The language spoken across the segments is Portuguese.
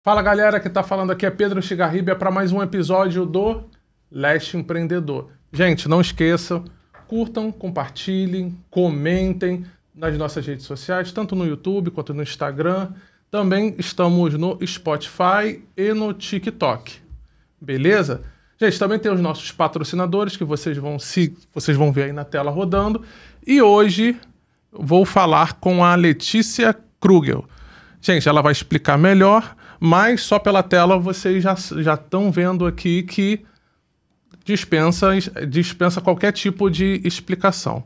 Fala galera, que tá falando aqui é Pedro Xigarribia para mais um episódio do Leste Empreendedor. Gente, não esqueçam, curtam, compartilhem, comentem nas nossas redes sociais, tanto no YouTube quanto no Instagram. Também estamos no Spotify e no TikTok. Beleza? Gente, também tem os nossos patrocinadores que vocês vão ver aí na tela rodando. E hoje vou falar com a Letícia Krugel. Gente, ela vai explicar melhor, mas só pela tela vocês já estão vendo aqui que dispensa qualquer tipo de explicação.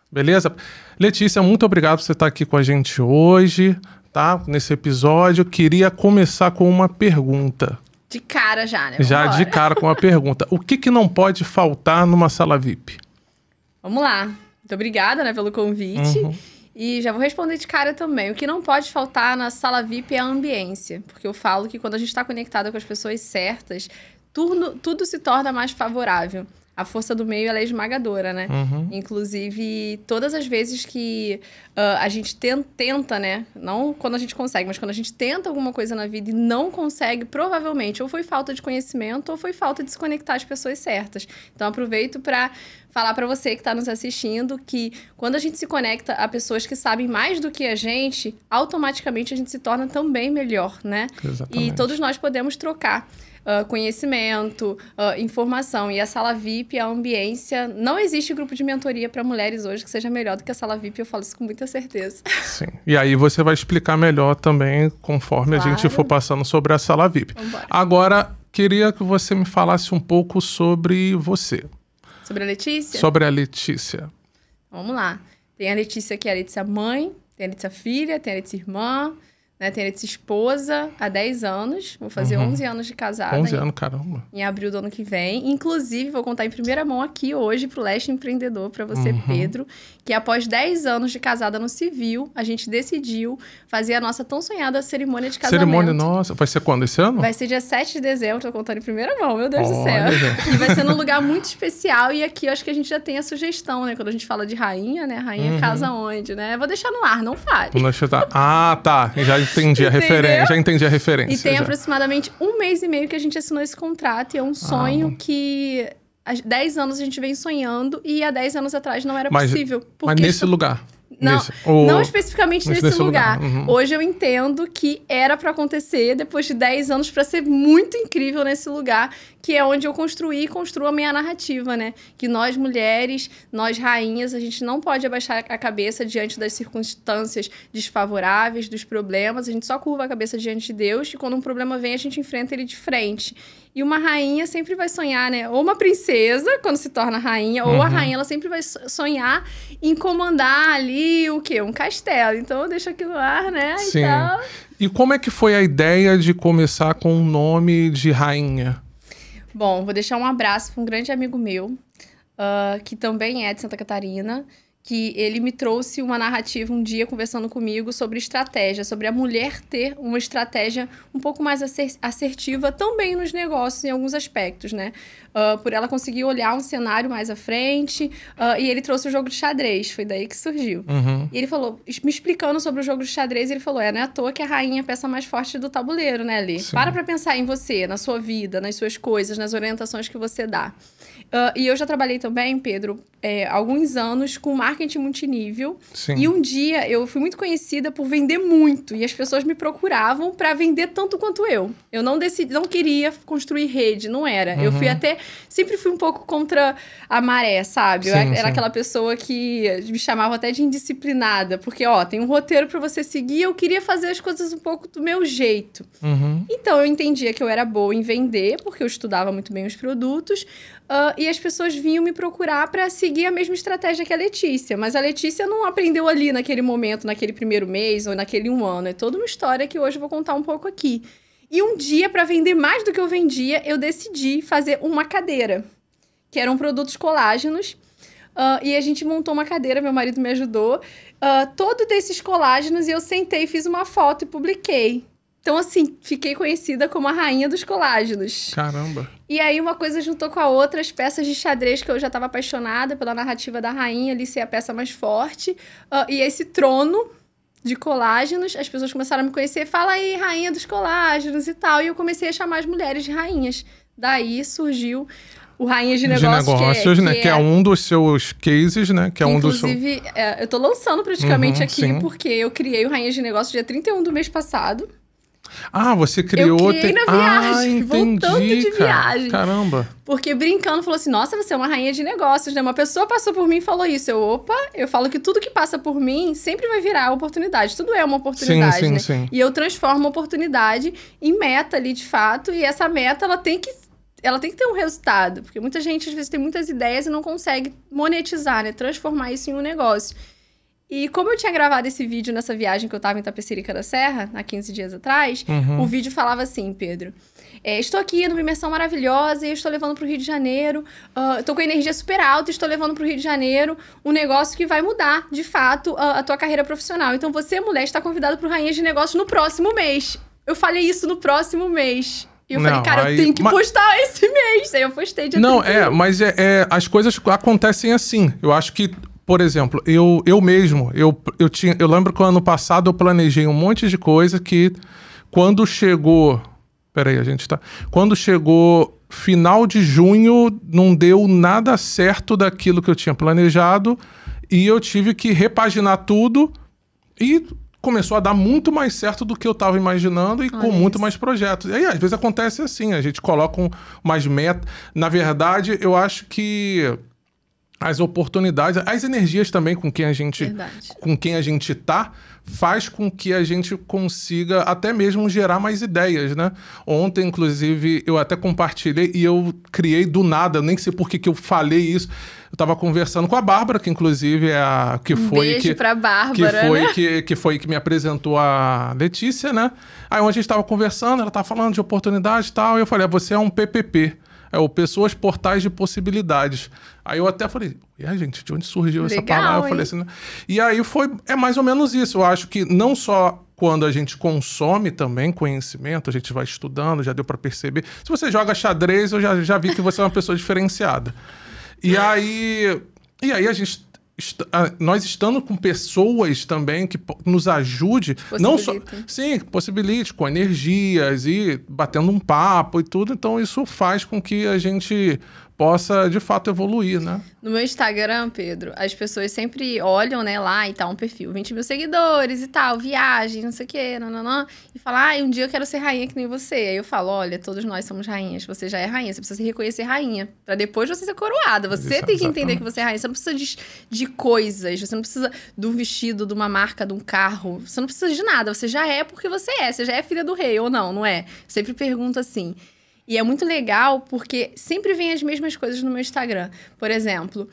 Beleza? Letícia, muito obrigado por você estar aqui com a gente hoje, tá? Nesse episódio. Eu queria começar com uma pergunta. De cara já, né? Já de cara com uma pergunta. O que não pode faltar numa sala VIP? Vamos lá. Muito obrigada, né, pelo convite. E já vou responder de cara também. O que não pode faltar na sala VIP é a ambiência. Porque eu falo que quando a gente está conectado com as pessoas certas, tudo se torna mais favorável. A força do meio, ela é esmagadora, né? Inclusive, todas as vezes que a gente tenta, né? Não quando a gente consegue, mas quando a gente tenta alguma coisa na vida e não consegue, provavelmente ou foi falta de conhecimento ou foi falta de se conectar às pessoas certas. Então, aproveito para falar para você que está nos assistindo que quando a gente se conecta a pessoas que sabem mais do que a gente, automaticamente a gente se torna também melhor, né? Exatamente. E todos nós podemos trocar conhecimento, informação. E a sala VIP, a ambiência... Não existe grupo de mentoria para mulheres hoje que seja melhor do que a sala VIP. Eu falo isso com muita certeza. Sim. E aí você vai explicar melhor também conforme a gente for passando sobre a sala VIP. Vambora. Agora, queria que você me falasse um pouco sobre você. Sobre a Letícia? Sobre a Letícia. Vamos lá. Tem a Letícia que é a Letícia mãe, tem a Letícia filha, tem a Letícia irmã, né? Tem a Letícia esposa há 10 anos. Vou fazer 11 anos de casada. 11 anos, caramba. Em abril do ano que vem. Inclusive, vou contar em primeira mão aqui hoje pro Leste Empreendedor, para você, Pedro, que após 10 anos de casada no civil, a gente decidiu fazer a nossa tão sonhada cerimônia de casamento. Cerimônia, nossa. Vai ser quando? Esse ano? Vai ser dia 7 de dezembro, tô contando em primeira mão, meu Deus do céu. Olha, gente. E vai ser num lugar muito especial. E aqui eu acho que a gente já tem a sugestão, né? Quando a gente fala de rainha, né? Rainha casa onde, né? Eu vou deixar no ar, não fale. Ah, tá. Já entendi a referência. Já entendi a referência. E tem já. Aproximadamente 1 mês e meio que a gente assinou esse contrato. E é um sonho que há 10 anos a gente vem sonhando. E há 10 anos atrás não era possível. Mas nesse lugar? Não, não especificamente nesse lugar. Uhum. Hoje eu entendo que era pra acontecer depois de 10 anos pra ser muito incrível nesse lugar, que é onde eu construí e construo a minha narrativa, né? Que nós mulheres, nós rainhas, a gente não pode abaixar a cabeça diante das circunstâncias desfavoráveis, dos problemas. A gente só curva a cabeça diante de Deus e quando um problema vem, a gente enfrenta ele de frente. E uma rainha sempre vai sonhar, né? Ou uma princesa, quando se torna rainha, ou a rainha, ela sempre vai sonhar em comandar ali o quê? Um castelo. Então, eu deixo aqui no ar, né? Sim. Então... E como é que foi a ideia de começar com o nome de rainha? Bom, vou deixar um abraço para um grande amigo meu, que também é de Santa Catarina, que ele me trouxe uma narrativa um dia conversando comigo sobre estratégia, sobre a mulher ter uma estratégia um pouco mais assertiva também nos negócios, em alguns aspectos, né? Por ela conseguir olhar um cenário mais à frente, e ele trouxe o jogo de xadrez, foi daí que surgiu. E ele falou, me explicando sobre o jogo de xadrez, ele falou, não é à toa que a rainha é a peça mais forte do tabuleiro, né, Ali? Para pensar em você, na sua vida, nas suas coisas, nas orientações que você dá. E eu já trabalhei também, Pedro, alguns anos com marketing multinível. Sim. E um dia eu fui muito conhecida por vender muito. E as pessoas me procuravam para vender tanto quanto eu. Eu não queria construir rede, não era. Eu sempre fui um pouco contra a maré, sabe? Eu era aquela pessoa que me chamava até de indisciplinada. Porque, tem um roteiro para você seguir. Eu queria fazer as coisas um pouco do meu jeito. Então, eu entendia que eu era boa em vender, porque eu estudava muito bem os produtos. E as pessoas vinham me procurar para seguir a mesma estratégia que a Letícia. Mas a Letícia não aprendeu ali naquele momento, naquele primeiro mês ou naquele 1 ano. É toda uma história que hoje eu vou contar um pouco aqui. E um dia, para vender mais do que eu vendia, eu decidi fazer uma cadeira, que eram produtos colágenos. E a gente montou uma cadeira, meu marido me ajudou. Todo desses colágenos, e eu sentei, fiz uma foto e publiquei. Então, assim, fiquei conhecida como a rainha dos colágenos. Caramba! E aí, uma coisa juntou com a outra, as peças de xadrez, que eu já estava apaixonada pela narrativa da rainha, ali ser a peça mais forte. E esse trono, de colágenos, as pessoas começaram a me conhecer, fala aí, rainha dos colágenos e tal, e eu comecei a chamar as mulheres de rainhas. Daí surgiu o Rainha de Negócios, né? Que é um dos seus cases, né? Que é um dos seus... Inclusive, eu tô lançando praticamente aqui, porque eu criei o Rainha de Negócios dia 31 do mês passado. Ah, você criou... Eu criei na viagem, voltando de viagem. Caramba. Porque brincando, falou assim, nossa, você é uma rainha de negócios, né? Uma pessoa passou por mim e falou isso. Eu falo que tudo que passa por mim sempre vai virar oportunidade. Tudo é uma oportunidade, né? Sim. E eu transformo a oportunidade em meta ali, de fato. E essa meta, ela tem que ter um resultado. Porque muita gente, às vezes, tem muitas ideias e não consegue monetizar, né? Transformar isso em um negócio. E como eu tinha gravado esse vídeo nessa viagem que eu tava em Tapecerica da Serra, há 15 dias atrás, o vídeo falava assim, Pedro... estou aqui numa imersão maravilhosa e estou levando para o Rio de Janeiro. Estou com energia super alta e estou levando para o Rio de Janeiro um negócio que vai mudar, de fato, a tua carreira profissional. Então, você, mulher, está convidada para o Rainha de Negócios no próximo mês. Eu falei isso no próximo mês. E eu falei, cara, eu tenho que postar esse mês. Aí eu postei dia 31. Mas as coisas acontecem assim. Eu acho que, por exemplo, eu mesmo, eu lembro que no ano passado eu planejei um monte de coisa que quando chegou... Peraí, quando chegou final de junho, não deu nada certo daquilo que eu tinha planejado e eu tive que repaginar tudo e começou a dar muito mais certo do que eu estava imaginando e com muito mais projetos. E aí, às vezes, acontece assim, a gente coloca umas metas. Na verdade, eu acho que as oportunidades, as energias também com quem a gente tá, faz com que a gente consiga até mesmo gerar mais ideias, né? Ontem, inclusive, eu até compartilhei e eu criei do nada, nem sei por que eu falei isso. Eu tava conversando com a Bárbara, que inclusive é a que foi beijo pra Bárbara, né? que foi que me apresentou a Letícia, né? Aí onde a gente tava conversando, ela tava falando de oportunidade e tal, e eu falei, você é um PPP. É o Pessoas Portais de Possibilidades. Aí eu até falei, gente, de onde surgiu essa palavra? Eu falei assim, né? E aí é mais ou menos isso. Eu acho que não só quando a gente consome também conhecimento, a gente vai estudando, já deu para perceber. Se você joga xadrez, eu já vi que você é uma pessoa diferenciada. E aí nós estando com pessoas também que nos ajude, não só, sim, possibilite com energias e batendo um papo e tudo, então isso faz com que a gente possa, de fato, evoluir, né? No meu Instagram, Pedro, as pessoas sempre olham, né, lá e tá um perfil, 20 mil seguidores e tal, viagem, não sei o quê, nananã, e fala, um dia eu quero ser rainha que nem você. Aí eu falo, olha, todos nós somos rainhas, você já é rainha, você precisa se reconhecer rainha, pra depois você ser coroada. Você tem que entender que você é rainha, você não precisa de coisas, você não precisa de um vestido, de uma marca, de um carro, você não precisa de nada, você já é porque você já é filha do rei, ou não é? Sempre pergunto assim. E é muito legal porque sempre vem as mesmas coisas no meu Instagram. Por exemplo,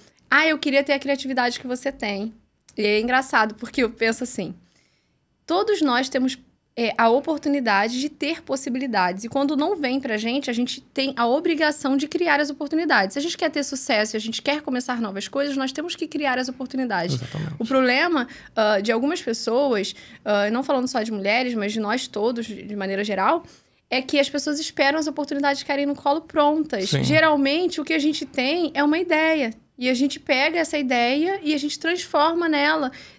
eu queria ter a criatividade que você tem. E é engraçado porque eu penso assim, todos nós temos a oportunidade de ter possibilidades. E quando não vem pra gente, a gente tem a obrigação de criar as oportunidades. Se a gente quer ter sucesso e a gente quer começar novas coisas, nós temos que criar as oportunidades. Exatamente. O problema de algumas pessoas, não falando só de mulheres, mas de nós todos, de maneira geral, é que as pessoas esperam as oportunidades caírem no colo prontas. Sim. Geralmente, o que a gente tem é uma ideia. E a gente pega essa ideia e a gente transforma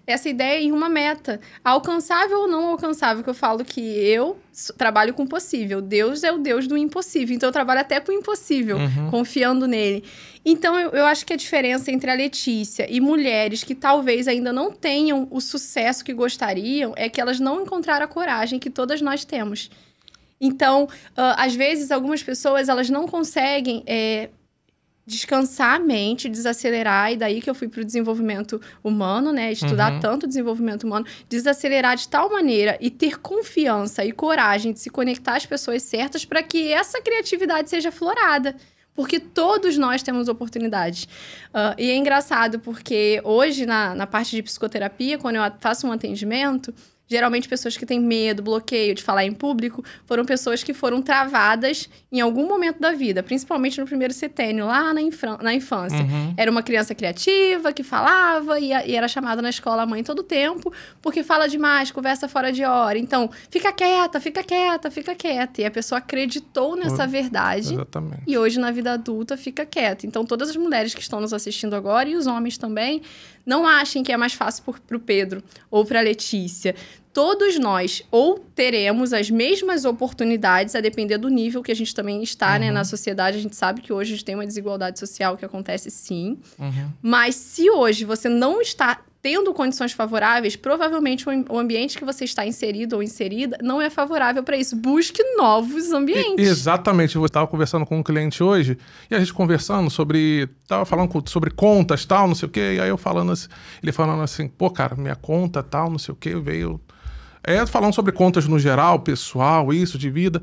essa ideia em uma meta. Alcançável ou não alcançável, que eu falo que eu trabalho com o possível. Deus é o Deus do impossível. Então, eu trabalho até com o impossível, confiando nele. Então, eu acho que a diferença entre a Letícia e mulheres que talvez ainda não tenham o sucesso que gostariam é que elas não encontraram a coragem que todas nós temos. Então, às vezes, algumas pessoas, elas não conseguem descansar a mente, desacelerar, e daí que eu fui para o desenvolvimento humano, né? Estudar tanto o desenvolvimento humano, desacelerar de tal maneira e ter confiança e coragem de se conectar às pessoas certas para que essa criatividade seja aflorada. Porque todos nós temos oportunidades. E é engraçado, porque hoje, na parte de psicoterapia, quando eu faço um atendimento, geralmente pessoas que têm medo, bloqueio de falar em público, foram pessoas que foram travadas em algum momento da vida, principalmente no primeiro setênio, lá na infância. Era uma criança criativa, que falava e era chamada na escola a mãe todo tempo, porque fala demais, conversa fora de hora. Então, fica quieta, fica quieta, fica quieta. E a pessoa acreditou nessa verdade. Exatamente. E hoje, na vida adulta, fica quieta. Então, todas as mulheres que estão nos assistindo agora, e os homens também, não achem que é mais fácil pro Pedro ou pra Letícia. Todos nós ou teremos as mesmas oportunidades, a depender do nível que a gente também está, né, na sociedade. A gente sabe que hoje a gente tem uma desigualdade social que acontece sim. Mas se hoje você não está tendo condições favoráveis, provavelmente o ambiente que você está inserido ou inserida não é favorável para isso. Busque novos ambientes. Exatamente. Eu estava conversando com um cliente hoje, e a gente conversando sobre... Tava falando sobre contas, tal, não sei o quê. E aí eu falando assim... Ele falando assim, pô, cara, minha conta, tal, não sei o quê, veio... falando sobre contas no geral, pessoal, isso, de vida.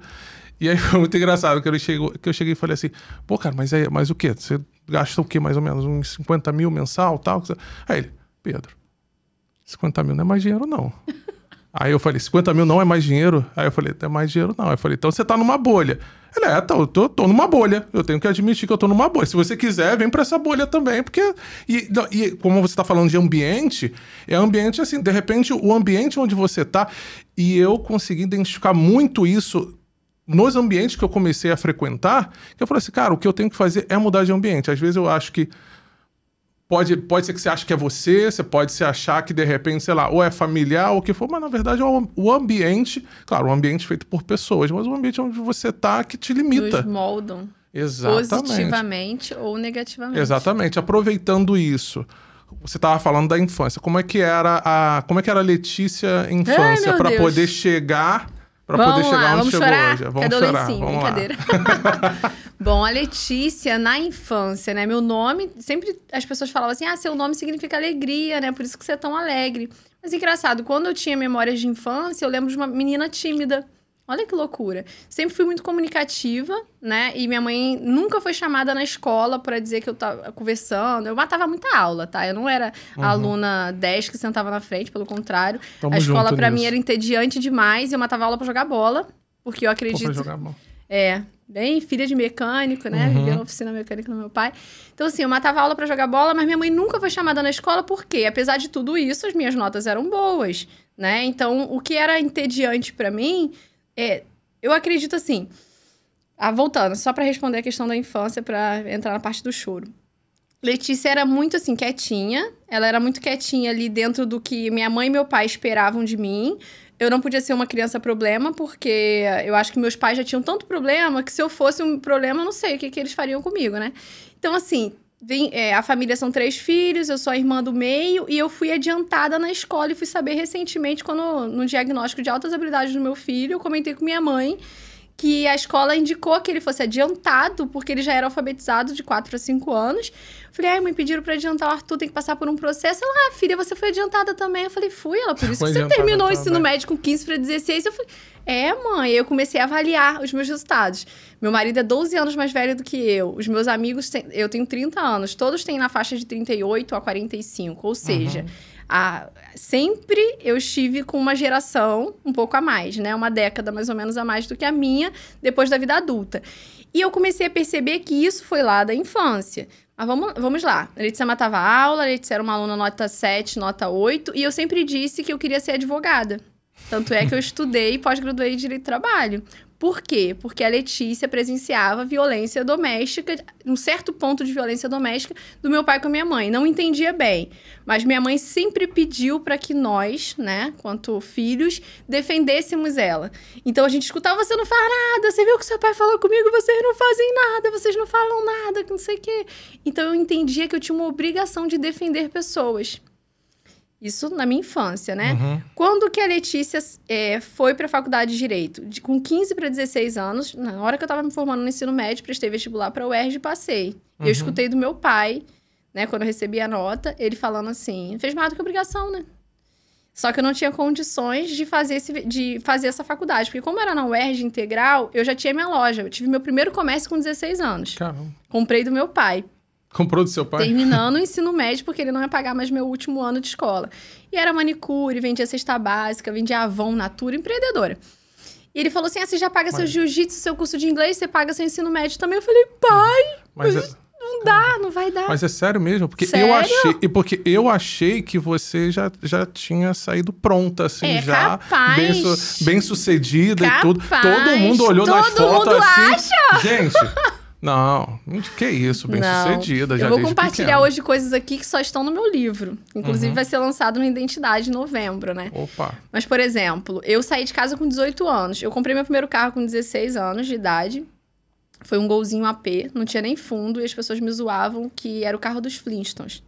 E aí foi muito engraçado, que eu cheguei e falei assim, pô, cara, mas o quê? Você gasta o quê, mais ou menos? Uns 50 mil mensal, tal? Aí ele... Pedro, 50 mil não é mais dinheiro, não. Aí eu falei, 50 mil não é mais dinheiro? Aí eu falei, não é mais dinheiro, não. Aí eu falei, então você tá numa bolha. Ele, eu tô numa bolha. Eu tenho que admitir que eu tô numa bolha. Se você quiser, vem pra essa bolha também. Porque, e como você tá falando de ambiente, é ambiente assim, de repente, o ambiente onde você tá... E eu consegui identificar muito isso nos ambientes que eu comecei a frequentar, que eu falei assim, cara, o que eu tenho que fazer é mudar de ambiente. Às vezes eu acho que Pode ser que você ache que é você pode se achar que, de repente, sei lá, ou é familiar ou o que for, mas, na verdade, é o ambiente... Claro, um ambiente feito por pessoas, mas o ambiente onde você tá que te limita. Nos moldam. Exatamente. Positivamente ou negativamente. Exatamente. Aproveitando isso, você estava falando da infância. Como é que era a Letícia infância para poder chegar... Vamos onde chegou chorar? hoje. Vamos Cadê o chorar, lencinho? vamos Brincadeira. Bom, a Letícia, na infância, né? Meu nome, sempre as pessoas falavam assim, seu nome significa alegria, né? Por isso que você é tão alegre. Mas engraçado, quando eu tinha memórias de infância, eu lembro de uma menina tímida. Olha que loucura. Sempre fui muito comunicativa, né? E minha mãe nunca foi chamada na escola para dizer que eu tava conversando. Eu matava muita aula, tá? Eu não era a aluna 10 que sentava na frente, pelo contrário. Tamo a escola junto para nisso. mim era entediante demais e eu matava aula para jogar bola, porque eu acredito... Pra jogar bola. Bem filha de mecânico, né? Vivia na oficina mecânica do meu pai. Então, assim, eu matava aula pra jogar bola, mas minha mãe nunca foi chamada na escola, porque, apesar de tudo isso, as minhas notas eram boas, né? Então, o que era entediante pra mim, eu acredito assim... voltando, só pra responder a questão da infância, pra entrar na parte do choro. Letícia era muito, assim, quietinha. Ela era muito quietinha ali dentro do que minha mãe e meu pai esperavam de mim. Eu não podia ser uma criança problema, porque eu acho que meus pais já tinham tanto problema que se eu fosse um problema, eu não sei o que eles fariam comigo, né? Então, assim, a família são 3 filhos, eu sou a irmã do meio, e eu fui adiantada na escola e fui saber recentemente, no diagnóstico de altas habilidades do meu filho, eu comentei com minha mãe que a escola indicou que ele fosse adiantado, porque ele já era alfabetizado de 4 a 5 anos. Falei, mãe, pediram pra adiantar o Arthur, tem que passar por um processo. Ela, filha, você foi adiantada também. Eu falei, fui. Ela, por isso que você terminou o ensino médio com 15 para 16. Eu falei, mãe. Eu comecei a avaliar os meus resultados. Meu marido é 12 anos mais velho do que eu. Os meus amigos, eu tenho 30 anos. Todos têm na faixa de 38 a 45. Ou seja... sempre eu estive com uma geração um pouco a mais, né? Uma década mais ou menos a mais do que a minha, depois da vida adulta. E eu comecei a perceber que isso foi lá da infância. Mas vamos lá. A Letícia matava aula, a Letícia era uma aluna nota 7, nota 8, e eu sempre disse que eu queria ser advogada. Tanto é que eu estudei e pós-graduei em Direito do Trabalho. Por quê? Porque a Letícia presenciava violência doméstica, um certo ponto de violência doméstica do meu pai com a minha mãe. Não entendia bem, mas minha mãe sempre pediu para que nós, né, quanto filhos, defendêssemos ela. Então a gente escutava, você não faz nada, você viu que seu pai falou comigo, vocês não fazem nada, vocês não falam nada, não sei o quê. Então eu entendia que eu tinha uma obrigação de defender pessoas. Isso na minha infância, né? Quando que a Letícia foi para a faculdade de Direito? Com 15 para 16 anos, na hora que eu estava me formando no ensino médio, prestei vestibular para a UERJ e passei. Eu escutei do meu pai, né, quando eu recebi a nota, ele falando assim, fez mais do que obrigação, né? Só que eu não tinha condições de fazer essa faculdade. Porque como era na UERJ integral, eu já tinha minha loja. Eu tive meu primeiro comércio com 16 anos. Caramba. Comprei do meu pai. Comprou do seu pai? Terminando o ensino médio, porque ele não ia pagar mais meu último ano de escola. E era manicure, vendia cesta básica, vendia Avon, Natura, empreendedora. E ele falou assim, você já paga seu jiu-jitsu, seu curso de inglês, você paga seu ensino médio também. Eu falei, pai, mas não dá, não vai dar. Mas é sério mesmo? Porque sério? eu achei que você já tinha saído pronta, assim, já capaz. bem sucedida Capaz. e tudo. Todo mundo olhou nas fotos mundo assim. acha? Gente, não, que isso, bem sucedida. Já eu vou desde compartilhar pequena. hoje coisas aqui que só estão no meu livro. Inclusive vai ser lançado no Identidade em novembro, né? Opa. Mas, por exemplo, eu saí de casa com 18 anos. Eu comprei meu primeiro carro com 16 anos de idade. Foi um Golzinho AP, não tinha nem fundo, e as pessoas me zoavam que era o carro dos Flintstones.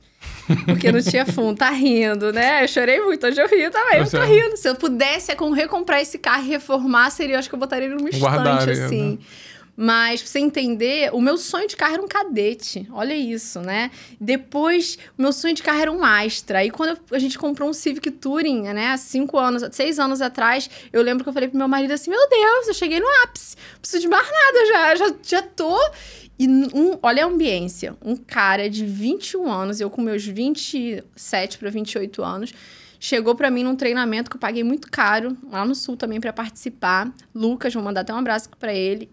Porque não tinha fundo. Tá rindo, né? Eu chorei muito, hoje eu rio também, eu tô rindo. Se eu pudesse recomprar esse carro e reformar, seria, eu acho que eu botaria ele numa estante, assim. Né? Mas, pra você entender, o meu sonho de carro era um Cadete. Olha isso, né? Depois, o meu sonho de carro era um Astra. Aí, quando a gente comprou um Civic Touring, né? Há 6 anos atrás, eu lembro que eu falei pro meu marido assim, meu Deus, eu cheguei no ápice. Não preciso de mais nada, já tô... E olha a ambiência. Um cara de 21 anos, eu com meus 27 para 28 anos... Chegou pra mim num treinamento que eu paguei muito caro, lá no Sul também, pra participar. Lucas, vou mandar até um abraço pra ele.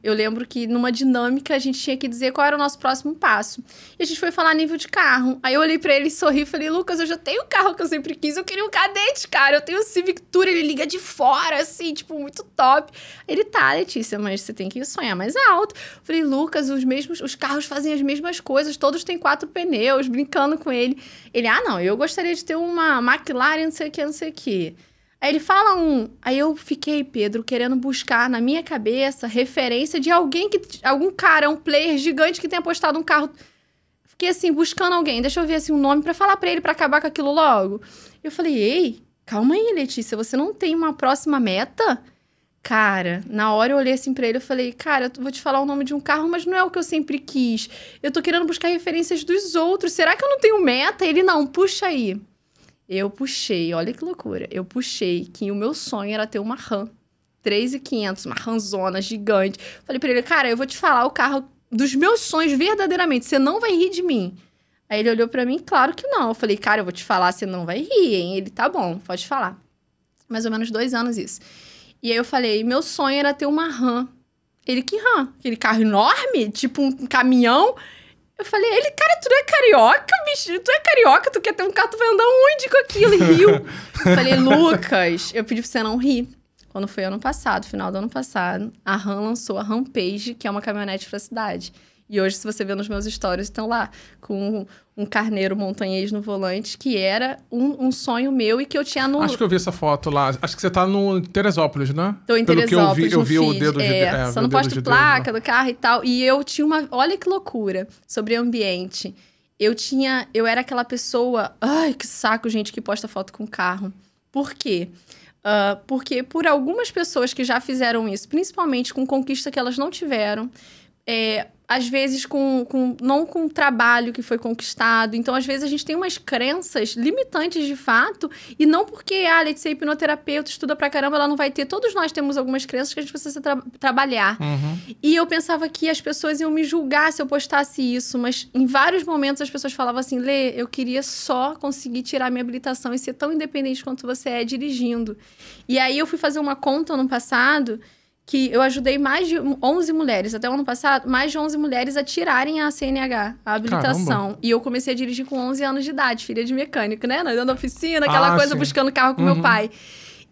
Eu lembro que numa dinâmica a gente tinha que dizer qual era o nosso próximo passo. E a gente foi falar nível de carro. Aí eu olhei pra ele e sorri e falei, Lucas, eu já tenho o carro que eu sempre quis. Eu queria um Cadete, cara. Eu tenho o Civic Touring, ele liga de fora, assim, tipo, muito top. Ele, tá, Letícia, mas você tem que sonhar mais alto. Eu falei, Lucas, os carros fazem as mesmas coisas, todos têm 4 pneus, brincando com ele. Ele, não, eu gostaria de ter uma McLaren, não sei o que. Aí ele fala Aí eu fiquei, Pedro, querendo buscar na minha cabeça referência de algum cara, um player gigante que tenha postado um carro. Fiquei assim, buscando alguém. Deixa eu ver assim um nome pra falar pra ele, pra acabar com aquilo logo. Eu falei, ei, calma aí, Letícia, você não tem uma próxima meta? Cara, na hora eu olhei assim pra ele, eu falei, cara, eu vou te falar o nome de um carro, mas não é o que eu sempre quis. Eu tô querendo buscar referências dos outros. Será que eu não tenho meta? Ele, não, puxa aí. Eu puxei, olha que loucura. Eu puxei que o meu sonho era ter uma Ram 3.500, uma Ramzona gigante. Falei pra ele, cara, eu vou te falar o carro dos meus sonhos verdadeiramente. Você não vai rir de mim. Aí ele olhou pra mim, claro que não. Eu falei, cara, eu vou te falar, você não vai rir, hein? Ele, tá bom, pode falar. Mais ou menos 2 anos isso. E aí eu falei, meu sonho era ter uma Ram. Ele, que Ram? Aquele carro enorme? Tipo um caminhão? Eu falei, cara, tu não é carioca, bicho? Tu é carioca, tu quer ter um carro, tu vai andar onde com aquilo? E riu. Eu falei, Lucas, eu pedi pra você não rir. Quando foi ano passado, final do ano passado, a Ram lançou a Rampage, que é uma caminhonete pra cidade. E hoje, se você ver nos meus stories, estão lá com um carneiro montanhês no volante, que era um sonho meu e que eu tinha no... Acho que eu vi essa foto lá. Acho que você tá no Teresópolis, né? Tô em Teresópolis, eu vi o dedo de... só não posto placa do carro e tal. E eu tinha uma... Olha que loucura sobre ambiente. Eu era aquela pessoa... Ai, que saco, gente, que posta foto com carro. Por quê? Porque por algumas pessoas que já fizeram isso, principalmente com conquista que elas não tiveram... às vezes não com o trabalho que foi conquistado. Então, às vezes, a gente tem umas crenças limitantes de fato, e não porque a Letícia é hipnoterapeuta, estuda pra caramba, ela não vai ter. Todos nós temos algumas crenças que a gente precisa trabalhar. Uhum. E eu pensava que as pessoas iam me julgar se eu postasse isso, mas em vários momentos as pessoas falavam assim, Lê, eu queria só conseguir tirar minha habilitação e ser tão independente quanto você é dirigindo. E aí eu fui fazer uma conta ano passado, que eu ajudei mais de 11 mulheres, até o ano passado, mais de 11 mulheres a tirarem a CNH, a habilitação. Caramba. E eu comecei a dirigir com 11 anos de idade, filha de mecânico, né? Andando na oficina, aquela coisa, sim, buscando carro com meu pai.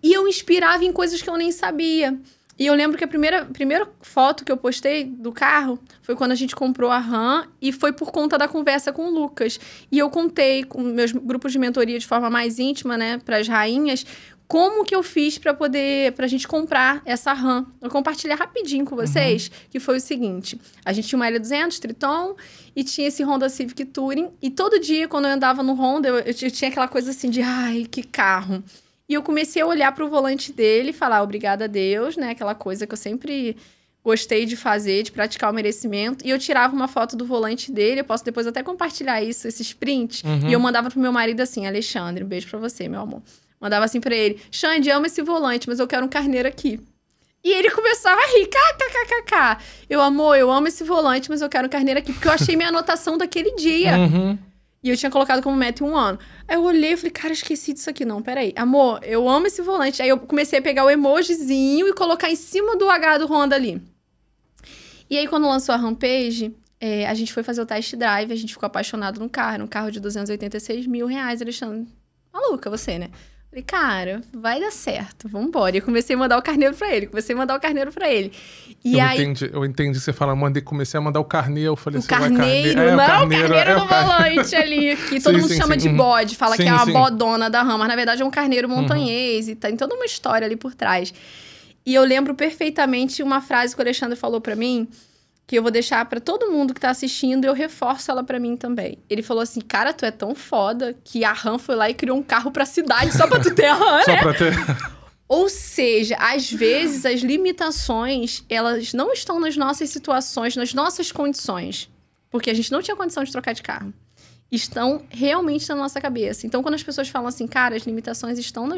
E eu inspirava em coisas que eu nem sabia. E eu lembro que a primeira foto que eu postei do carro foi quando a gente comprou a Ram, e foi por conta da conversa com o Lucas. E eu contei com meus grupos de mentoria de forma mais íntima, né, para as rainhas, como que eu fiz pra gente comprar essa Ram. Eu compartilhei rapidinho com vocês, que foi o seguinte. A gente tinha uma L200 Triton e tinha esse Honda Civic Touring. E todo dia, quando eu andava no Honda, eu tinha aquela coisa assim de, ai, que carro. E eu comecei a olhar pro volante dele e falar, obrigada a Deus, né? Aquela coisa que eu sempre gostei de fazer, de praticar o merecimento. E eu tirava uma foto do volante dele, eu posso depois até compartilhar isso, esses prints. E eu mandava pro meu marido assim, Alexandre, um beijo pra você, meu amor. Mandava assim pra ele, Xande, amo esse volante, mas eu quero um carneiro aqui. E ele começava a rir, kkkk. Amor, eu amo esse volante, mas eu quero um carneiro aqui, porque eu achei minha anotação daquele dia. E eu tinha colocado como meta em 1 ano. Aí eu olhei e falei, cara, esqueci disso aqui. Não, peraí. Amor, eu amo esse volante. Aí eu comecei a pegar o emojizinho e colocar em cima do H do Honda ali. E aí, quando lançou a Rampage, a gente foi fazer o test drive, a gente ficou apaixonado no carro. Era um carro de R$286 mil, Alexandre. Maluca você, né? Falei, cara, vai dar certo, vambora. E eu comecei a mandar o carneiro pra ele, E eu entendi você fala, comecei a mandar o carneiro, eu falei assim, carneiro, o carneiro no volante ali, que todo mundo chama de bode, fala que é uma bodona da RAM, mas na verdade é um carneiro montanhês, e tem toda uma história ali por trás. E eu lembro perfeitamente uma frase que o Alexandre falou pra mim, que eu vou deixar pra todo mundo que tá assistindo, e eu reforço ela pra mim também. Ele falou assim, cara, tu é tão foda que a RAM foi lá e criou um carro pra cidade só pra tu ter a RAM, né? Só pra ter... Ou seja, às vezes as limitações, elas não estão nas nossas situações, nas nossas condições. Porque a gente não tinha condição de trocar de carro. Estão realmente na nossa cabeça. Então, quando as pessoas falam assim, cara, as limitações estão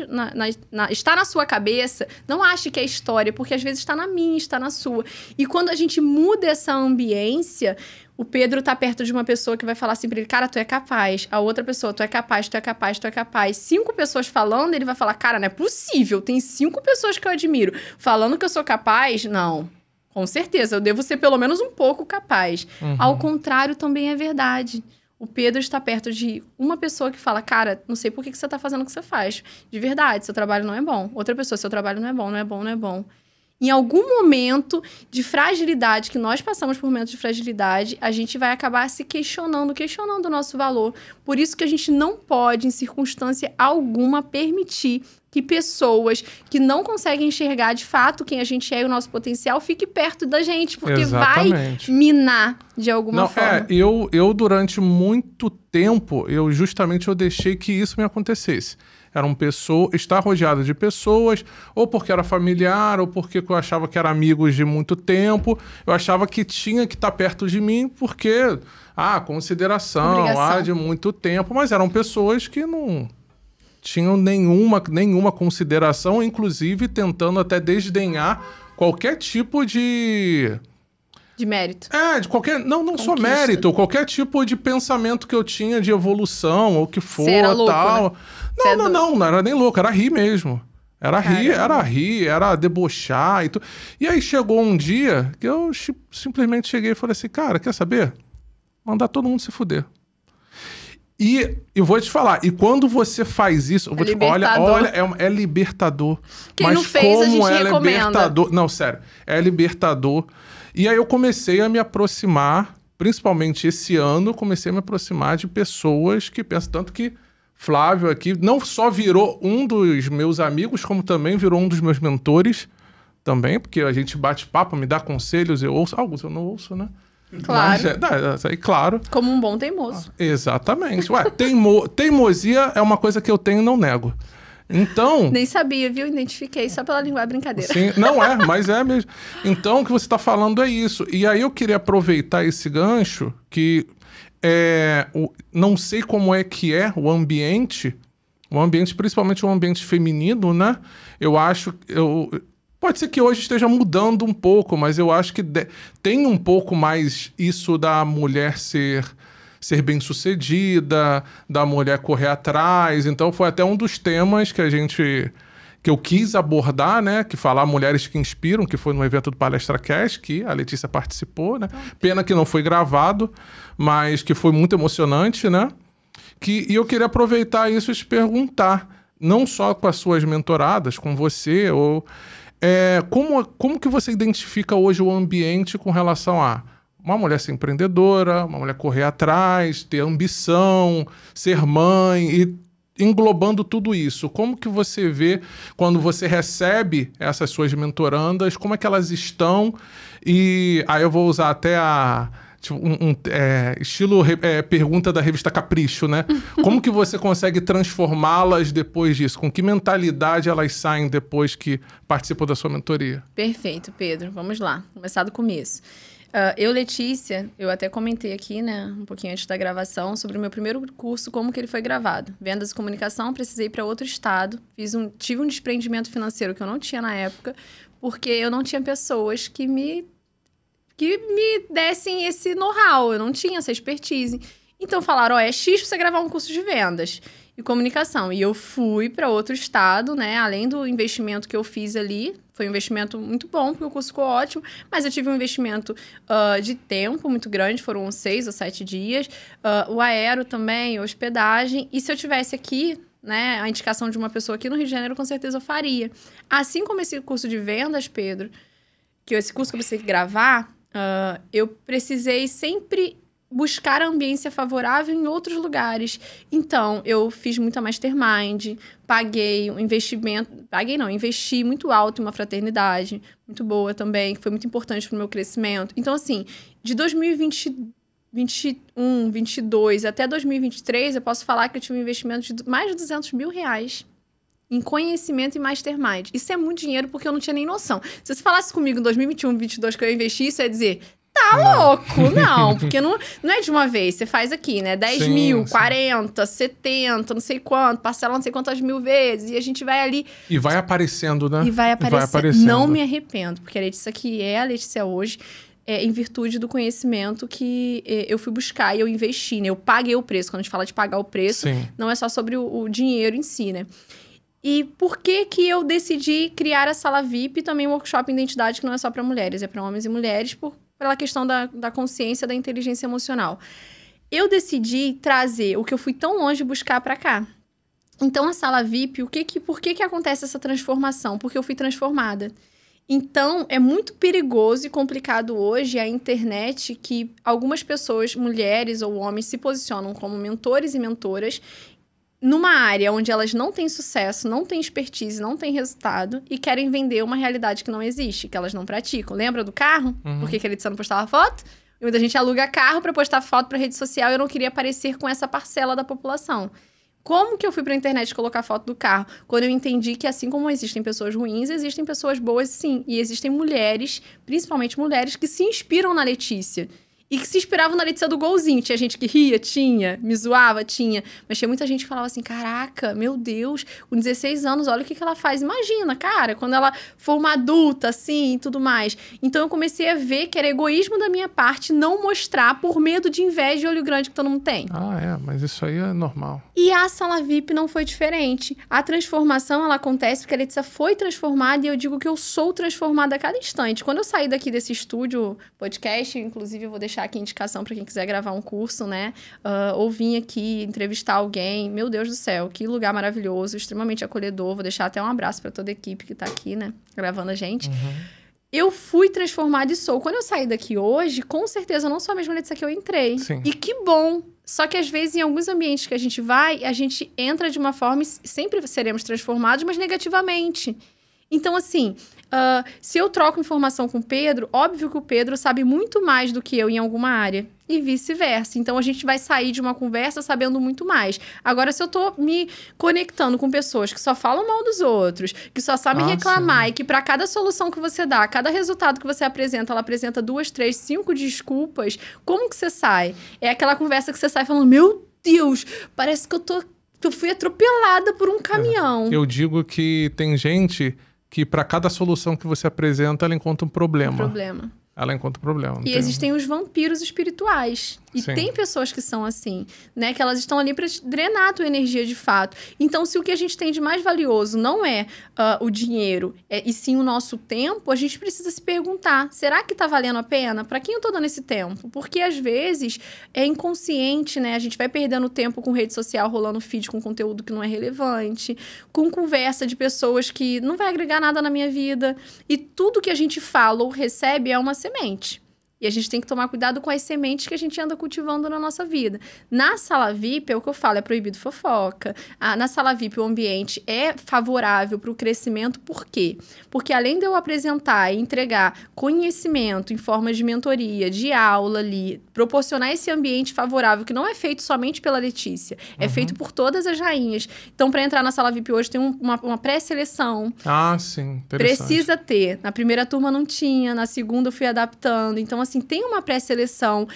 está na sua cabeça, não ache que é história, porque às vezes está na minha, está na sua. E quando a gente muda essa ambiência, o Pedro tá perto de uma pessoa que vai falar assim pra ele, cara, tu é capaz. A outra pessoa, tu é capaz, tu é capaz, tu é capaz. 5 pessoas falando, ele vai falar, cara, não é possível. Tem 5 pessoas que eu admiro. Falando que eu sou capaz, não. Com certeza, eu devo ser pelo menos um pouco capaz. Ao contrário, também é verdade. O Pedro está perto de uma pessoa que fala, cara, não sei por que você tá fazendo o que você faz. De verdade, seu trabalho não é bom. Outra pessoa, seu trabalho não é bom, não é bom, não é bom. Em algum momento de fragilidade, que nós passamos por momentos de fragilidade, a gente vai acabar se questionando o nosso valor. Por isso que a gente não pode, em circunstância alguma, permitir que pessoas que não conseguem enxergar de fato quem a gente é e o nosso potencial fiquem perto da gente, porque vai minar de alguma forma. Eu durante muito tempo, eu deixei que isso me acontecesse. Era estar rodeado de pessoas, ou porque era familiar, ou porque eu achava que eram amigos de muito tempo. Eu achava que tinha que estar perto de mim, porque, consideração, de muito tempo. Mas eram pessoas que não tinham nenhuma consideração, inclusive tentando até desdenhar qualquer tipo de... De mérito. De qualquer... Não só mérito, qualquer tipo de pensamento que eu tinha de evolução, ou que for, era louco, tal. Né? Não era nem louco, era rir mesmo. Era rir, era debochar e tudo. E aí chegou um dia que eu simplesmente cheguei e falei assim, cara, quer saber? Mandar todo mundo se fuder. E eu vou te falar, e quando você faz isso, eu vou olha, é libertador. Quem mas não fez, a gente recomenda. Libertador. Não, sério, é libertador. E aí eu comecei a me aproximar, principalmente esse ano, comecei a me aproximar de pessoas que pensam, tanto que Flávio aqui não só virou um dos meus amigos, como também virou um dos meus mentores também, porque a gente bate papo, me dá conselhos, eu ouço, alguns eu não ouço, né? Claro. Mas, claro. Como um bom teimoso. Exatamente. Teimosia é uma coisa que eu tenho e não nego. Então... Nem sabia, viu? Identifiquei só pela linguagem brincadeira. Sim, não mas é mesmo. Então, o que você está falando é isso. E aí eu queria aproveitar esse gancho que não sei como é que é o ambiente, principalmente o ambiente feminino, né? Eu acho... Pode ser que hoje esteja mudando um pouco, mas eu acho que tem um pouco mais isso da mulher ser bem-sucedida, da mulher correr atrás. Então foi até um dos temas que eu quis abordar, né? Que falar Mulheres que Inspiram, que foi no evento do Palestra Cast, que a Letícia participou, né? Pena que não foi gravado, mas que foi muito emocionante, né? E eu queria aproveitar isso e te perguntar, não só com as suas mentoradas, com você, como que você identifica hoje o ambiente com relação a uma mulher ser empreendedora, uma mulher correr atrás, ter ambição, ser mãe e englobando tudo isso? Como que você vê quando você recebe essas suas mentorandas, como é que elas estão? E aí eu vou usar até estilo pergunta da revista Capricho, né? Como que você consegue transformá-las depois disso? Com que mentalidade elas saem depois que participam da sua mentoria? Perfeito, Pedro. Vamos lá. Começar do começo. Letícia, eu até comentei aqui, né, um pouquinho antes da gravação, sobre o meu primeiro curso, como que ele foi gravado. Vendas e comunicação, precisei ir para outro estado, tive um desprendimento financeiro que eu não tinha na época, porque eu não tinha pessoas que me dessem esse know-how, eu não tinha essa expertise. Então falaram, é X pra você gravar um curso de vendas e comunicação. E eu fui para outro estado, né? Além do investimento que eu fiz ali, foi um investimento muito bom, porque o curso ficou ótimo, mas eu tive um investimento de tempo muito grande, foram 6 ou 7 dias. O aero também, a hospedagem. E se eu tivesse aqui, né, a indicação de uma pessoa aqui no Rio de Janeiro, com certeza eu faria. Assim como esse curso de vendas, Pedro, esse curso que eu precisei gravar, eu precisei sempre buscar a ambiência favorável em outros lugares. Então, eu fiz muita mastermind, paguei um investimento... Paguei não, investi muito alto em uma fraternidade, muito boa também, que foi muito importante para o meu crescimento. Então, assim, de 2021, 2022 até 2023, eu posso falar que eu tive um investimento de mais de R$200 mil em conhecimento e mastermind. Isso é muito dinheiro porque eu não tinha nem noção. Se você falasse comigo em 2021, 2022 que eu investi, isso ia dizer... Tá louco, não, porque não é de uma vez, você faz aqui, né, 10 mil, 40, 70, não sei quanto, parcela não sei quantas mil vezes, e a gente vai ali... E vai aparecendo, né? E vai aparecendo. Não me arrependo, porque a Letícia que é a Letícia hoje, em virtude do conhecimento que eu fui buscar e eu investi, né, eu paguei o preço. Quando a gente fala de pagar o preço, sim, não é só sobre o dinheiro em si, né. E por que eu decidi criar a Sala VIP e também um workshop em identidade que não é só para mulheres, é para homens e mulheres, pela questão da consciência, da inteligência emocional. Eu decidi trazer o que eu fui tão longe buscar para cá. Então, a Sala VIP, por que acontece essa transformação? Porque eu fui transformada. Então, é muito perigoso e complicado hoje a internet que algumas pessoas, mulheres ou homens, se posicionam como mentores e mentoras numa área onde elas não têm sucesso, não têm expertise, não têm resultado e querem vender uma realidade que não existe, que elas não praticam. Lembra do carro? Uhum. Por que a Letícia não postava foto? E muita gente aluga carro para postar foto para rede social e eu não queria aparecer com essa parcela da população. Como que eu fui pra internet colocar foto do carro? Quando eu entendi que assim como existem pessoas ruins, existem pessoas boas sim. E existem mulheres, principalmente mulheres, que se inspiram na Letícia. E que se inspiravam na Letícia do golzinho. Tinha gente que ria, tinha. Me zoava, tinha. Mas tinha muita gente que falava assim, caraca, meu Deus, com 16 anos, olha o que ela faz. Imagina, cara, quando ela for uma adulta, assim, e tudo mais. Então, eu comecei a ver que era egoísmo da minha parte não mostrar por medo de inveja e olho grande que todo mundo tem. Mas isso aí é normal. E a Sala VIP não foi diferente. A transformação, ela acontece porque a Letícia foi transformada e eu digo que eu sou transformada a cada instante. Quando eu saí daqui desse estúdio podcast, inclusive eu vou deixar aqui a indicação para quem quiser gravar um curso, né? Ou vir aqui entrevistar alguém. Meu Deus do céu, que lugar maravilhoso, extremamente acolhedor. Vou deixar até um abraço para toda a equipe que tá aqui, né? Gravando a gente. Uhum. Eu fui transformada e sou. Quando eu saí daqui hoje, com certeza eu não sou a mesma Letícia que eu entrei. Sim. E que bom! Só que às vezes em alguns ambientes que a gente vai, a gente entra de uma forma e sempre seremos transformados, mas negativamente. Então, assim, se eu troco informação com o Pedro, óbvio que o Pedro sabe muito mais do que eu em alguma área. E vice-versa. Então, a gente vai sair de uma conversa sabendo muito mais. Agora, se eu tô me conectando com pessoas que só falam mal dos outros, que só sabem reclamar, sim, e que para cada solução que você dá, cada resultado que você apresenta, ela apresenta 2, 3, 5 desculpas, como que você sai? É aquela conversa que você sai falando, meu Deus, parece que eu fui atropelada por um caminhão. Eu digo que tem gente que para cada solução que você apresenta, ela encontra um problema. Ela encontra um problema. E existem os vampiros espirituais. E sim, tem pessoas que são assim, né? Que elas estão ali para drenar a tua energia de fato. Então, se o que a gente tem de mais valioso não é o dinheiro, e sim o nosso tempo, a gente precisa se perguntar, será que tá valendo a pena? Para quem eu tô dando esse tempo? Porque, às vezes, é inconsciente, né? A gente vai perdendo tempo com rede social, rolando feed com conteúdo que não é relevante, com conversa de pessoas que não vai agregar nada na minha vida. E tudo que a gente fala ou recebe é uma semente. E a gente tem que tomar cuidado com as sementes que a gente anda cultivando na nossa vida. Na Sala VIP, é o que eu falo, é proibido fofoca. Na Sala VIP, o ambiente é favorável para o crescimento. Por quê? Porque além de eu apresentar e entregar conhecimento em formas de mentoria, de aula ali, proporcionar esse ambiente favorável, que não é feito somente pela Letícia, é feito por todas as rainhas. Então, para entrar na Sala VIP hoje, tem uma pré-seleção. Sim, interessante. Precisa ter. Na primeira turma não tinha, na segunda eu fui adaptando. Então, assim, tem uma pré-seleção.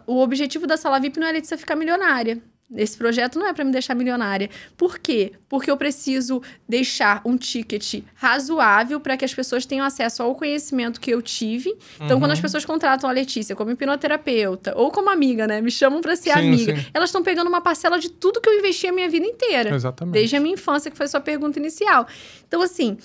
O objetivo da Sala VIP não é a Letícia ficar milionária. Esse projeto não é para me deixar milionária. Por quê? Porque eu preciso deixar um ticket razoável para que as pessoas tenham acesso ao conhecimento que eu tive. Então, quando as pessoas contratam a Letícia como hipnoterapeuta ou como amiga, né? Me chamam para ser amiga. Sim. Elas estão pegando uma parcela de tudo que eu investi a minha vida inteira. Exatamente. Desde a minha infância, que foi a sua pergunta inicial. Então, assim...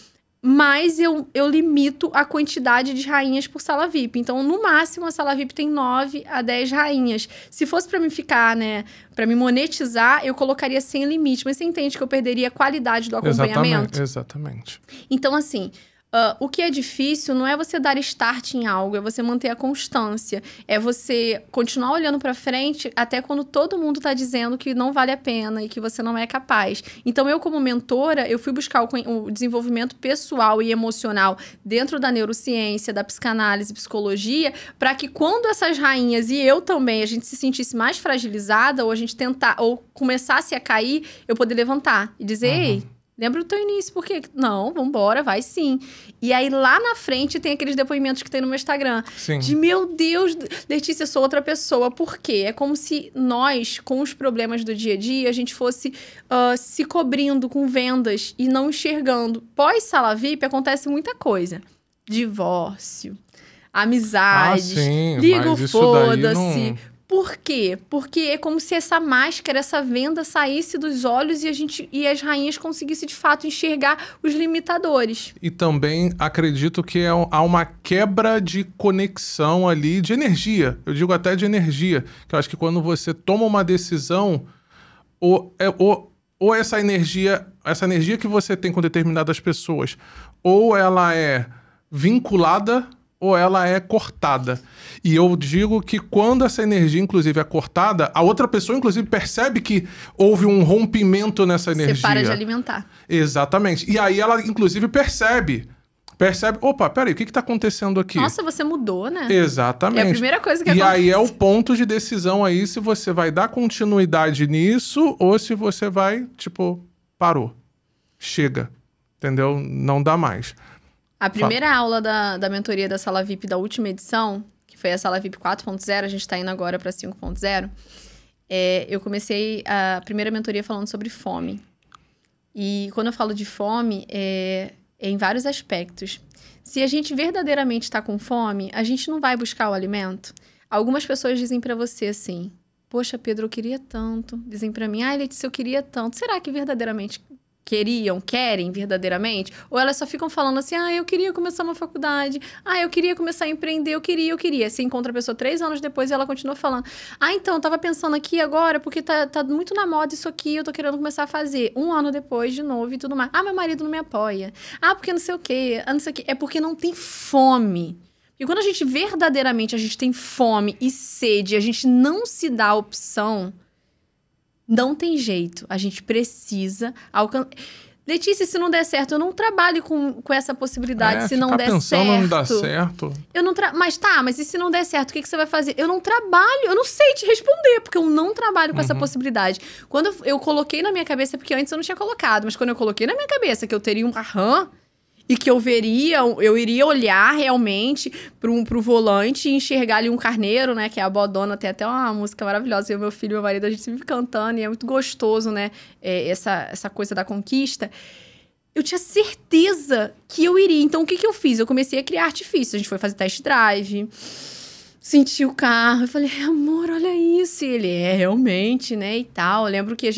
Mas eu limito a quantidade de rainhas por sala VIP. Então, no máximo, a sala VIP tem 9 a 10 rainhas. Se fosse pra me ficar, né, pra me monetizar, eu colocaria sem limite. Mas você entende que eu perderia a qualidade do acompanhamento? Exatamente. Então, assim... o que é difícil não é você dar start em algo, é você manter a constância. É você continuar olhando pra frente até quando todo mundo tá dizendo que não vale a pena e que você não é capaz. Então, eu como mentora, eu fui buscar o desenvolvimento pessoal e emocional dentro da neurociência, da psicanálise, psicologia, para que quando essas rainhas e eu também, a gente se sentisse mais fragilizada ou a gente tentar, ou começasse a cair, eu poder levantar e dizer, ei... Lembra do teu início, por quê? Não, vambora, vai sim. E aí, lá na frente, tem aqueles depoimentos que tem no meu Instagram. Sim. De, meu Deus, Letícia, eu sou outra pessoa. Por quê? É como se nós, com os problemas do dia a dia, a gente fosse se cobrindo com vendas e não enxergando. Pós-sala VIP, acontece muita coisa. Divórcio, amizades, liga o foda-se... Por quê? Porque é como se essa máscara, essa venda saísse dos olhos e as rainhas conseguissem, de fato, enxergar os limitadores. E também acredito que há uma quebra de conexão ali, de energia. Eu digo até de energia. Que eu acho que quando você toma uma decisão, ou essa energia que você tem com determinadas pessoas, ou ela é vinculada... ou ela é cortada. E eu digo que quando essa energia, inclusive, é cortada, a outra pessoa, inclusive, percebe que houve um rompimento nessa energia. Você para de alimentar. Exatamente. E aí ela, inclusive, percebe, opa, peraí, o que tá acontecendo aqui? Nossa, você mudou, né? Exatamente. É a primeira coisa que acontece. E aí é o ponto de decisão aí, se você vai dar continuidade nisso, ou se você vai, tipo, parou. Chega. Entendeu? Não dá mais. A primeira aula da mentoria da Sala VIP da última edição, que foi a Sala VIP 4.0, a gente tá indo agora para 5.0, eu comecei a primeira mentoria falando sobre fome. E quando eu falo de fome, é em vários aspectos. Se a gente verdadeiramente está com fome, a gente não vai buscar o alimento. Algumas pessoas dizem para você assim, poxa, Pedro, eu queria tanto. Dizem para mim, ai, Letícia, eu queria tanto. Será que verdadeiramente... querem verdadeiramente? Ou elas só ficam falando assim, eu queria começar uma faculdade, eu queria começar a empreender, eu queria. Você encontra a pessoa 3 anos depois e ela continua falando, então, eu tava pensando aqui agora, porque tá muito na moda isso aqui, eu tô querendo começar a fazer. 1 ano depois, de novo, e tudo mais. Meu marido não me apoia. Porque não sei o quê, não sei o quê. É porque não tem fome. E quando a gente verdadeiramente, a gente tem fome e sede, a gente não se dá a opção... Não tem jeito, a gente precisa alcançar... Letícia, se não der certo, eu não trabalho com essa possibilidade, se não der certo... não dá certo... Eu não mas e se não der certo, o que você vai fazer? Eu não trabalho, eu não sei te responder, porque eu não trabalho com essa possibilidade. Quando eu coloquei na minha cabeça, porque antes eu não tinha colocado, mas quando eu coloquei na minha cabeça que eu teria um e que eu iria olhar realmente pro volante e enxergar ali um carneiro, né? Que é a bodona, tem até uma música maravilhosa. Eu, meu filho e meu marido, a gente sempre cantando e é muito gostoso, né? Essa coisa da conquista. Eu tinha certeza que eu iria. Então, o que eu fiz? Eu comecei a criar artifícios. A gente foi fazer test drive, senti o carro. Eu falei, amor, olha isso. E ele, realmente, né? E tal. Eu lembro que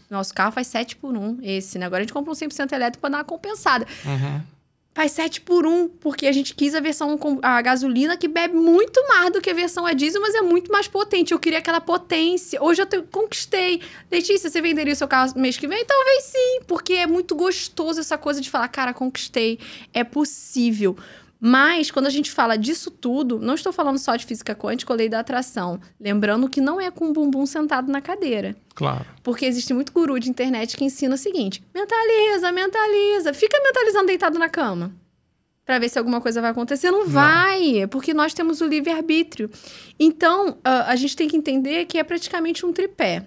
nosso carro faz 7x1, esse, né? Agora a gente compra um 100% elétrico pra dar uma compensada. Faz 7x1, porque a gente quis a gasolina que bebe muito mais do que a versão a diesel, mas é muito mais potente. Eu queria aquela potência. Hoje eu conquistei. Letícia, você venderia o seu carro mês que vem? Talvez sim, porque é muito gostoso essa coisa de falar, cara, conquistei. É possível. Mas, quando a gente fala disso tudo, não estou falando só de física quântica ou lei da atração. Lembrando que não é com o bumbum sentado na cadeira. Claro. Porque existe muito guru de internet que ensina o seguinte, mentaliza. Fica mentalizando deitado na cama. Pra ver se alguma coisa vai acontecer. Não vai, porque nós temos o livre-arbítrio. Então, a gente tem que entender que é praticamente um tripé.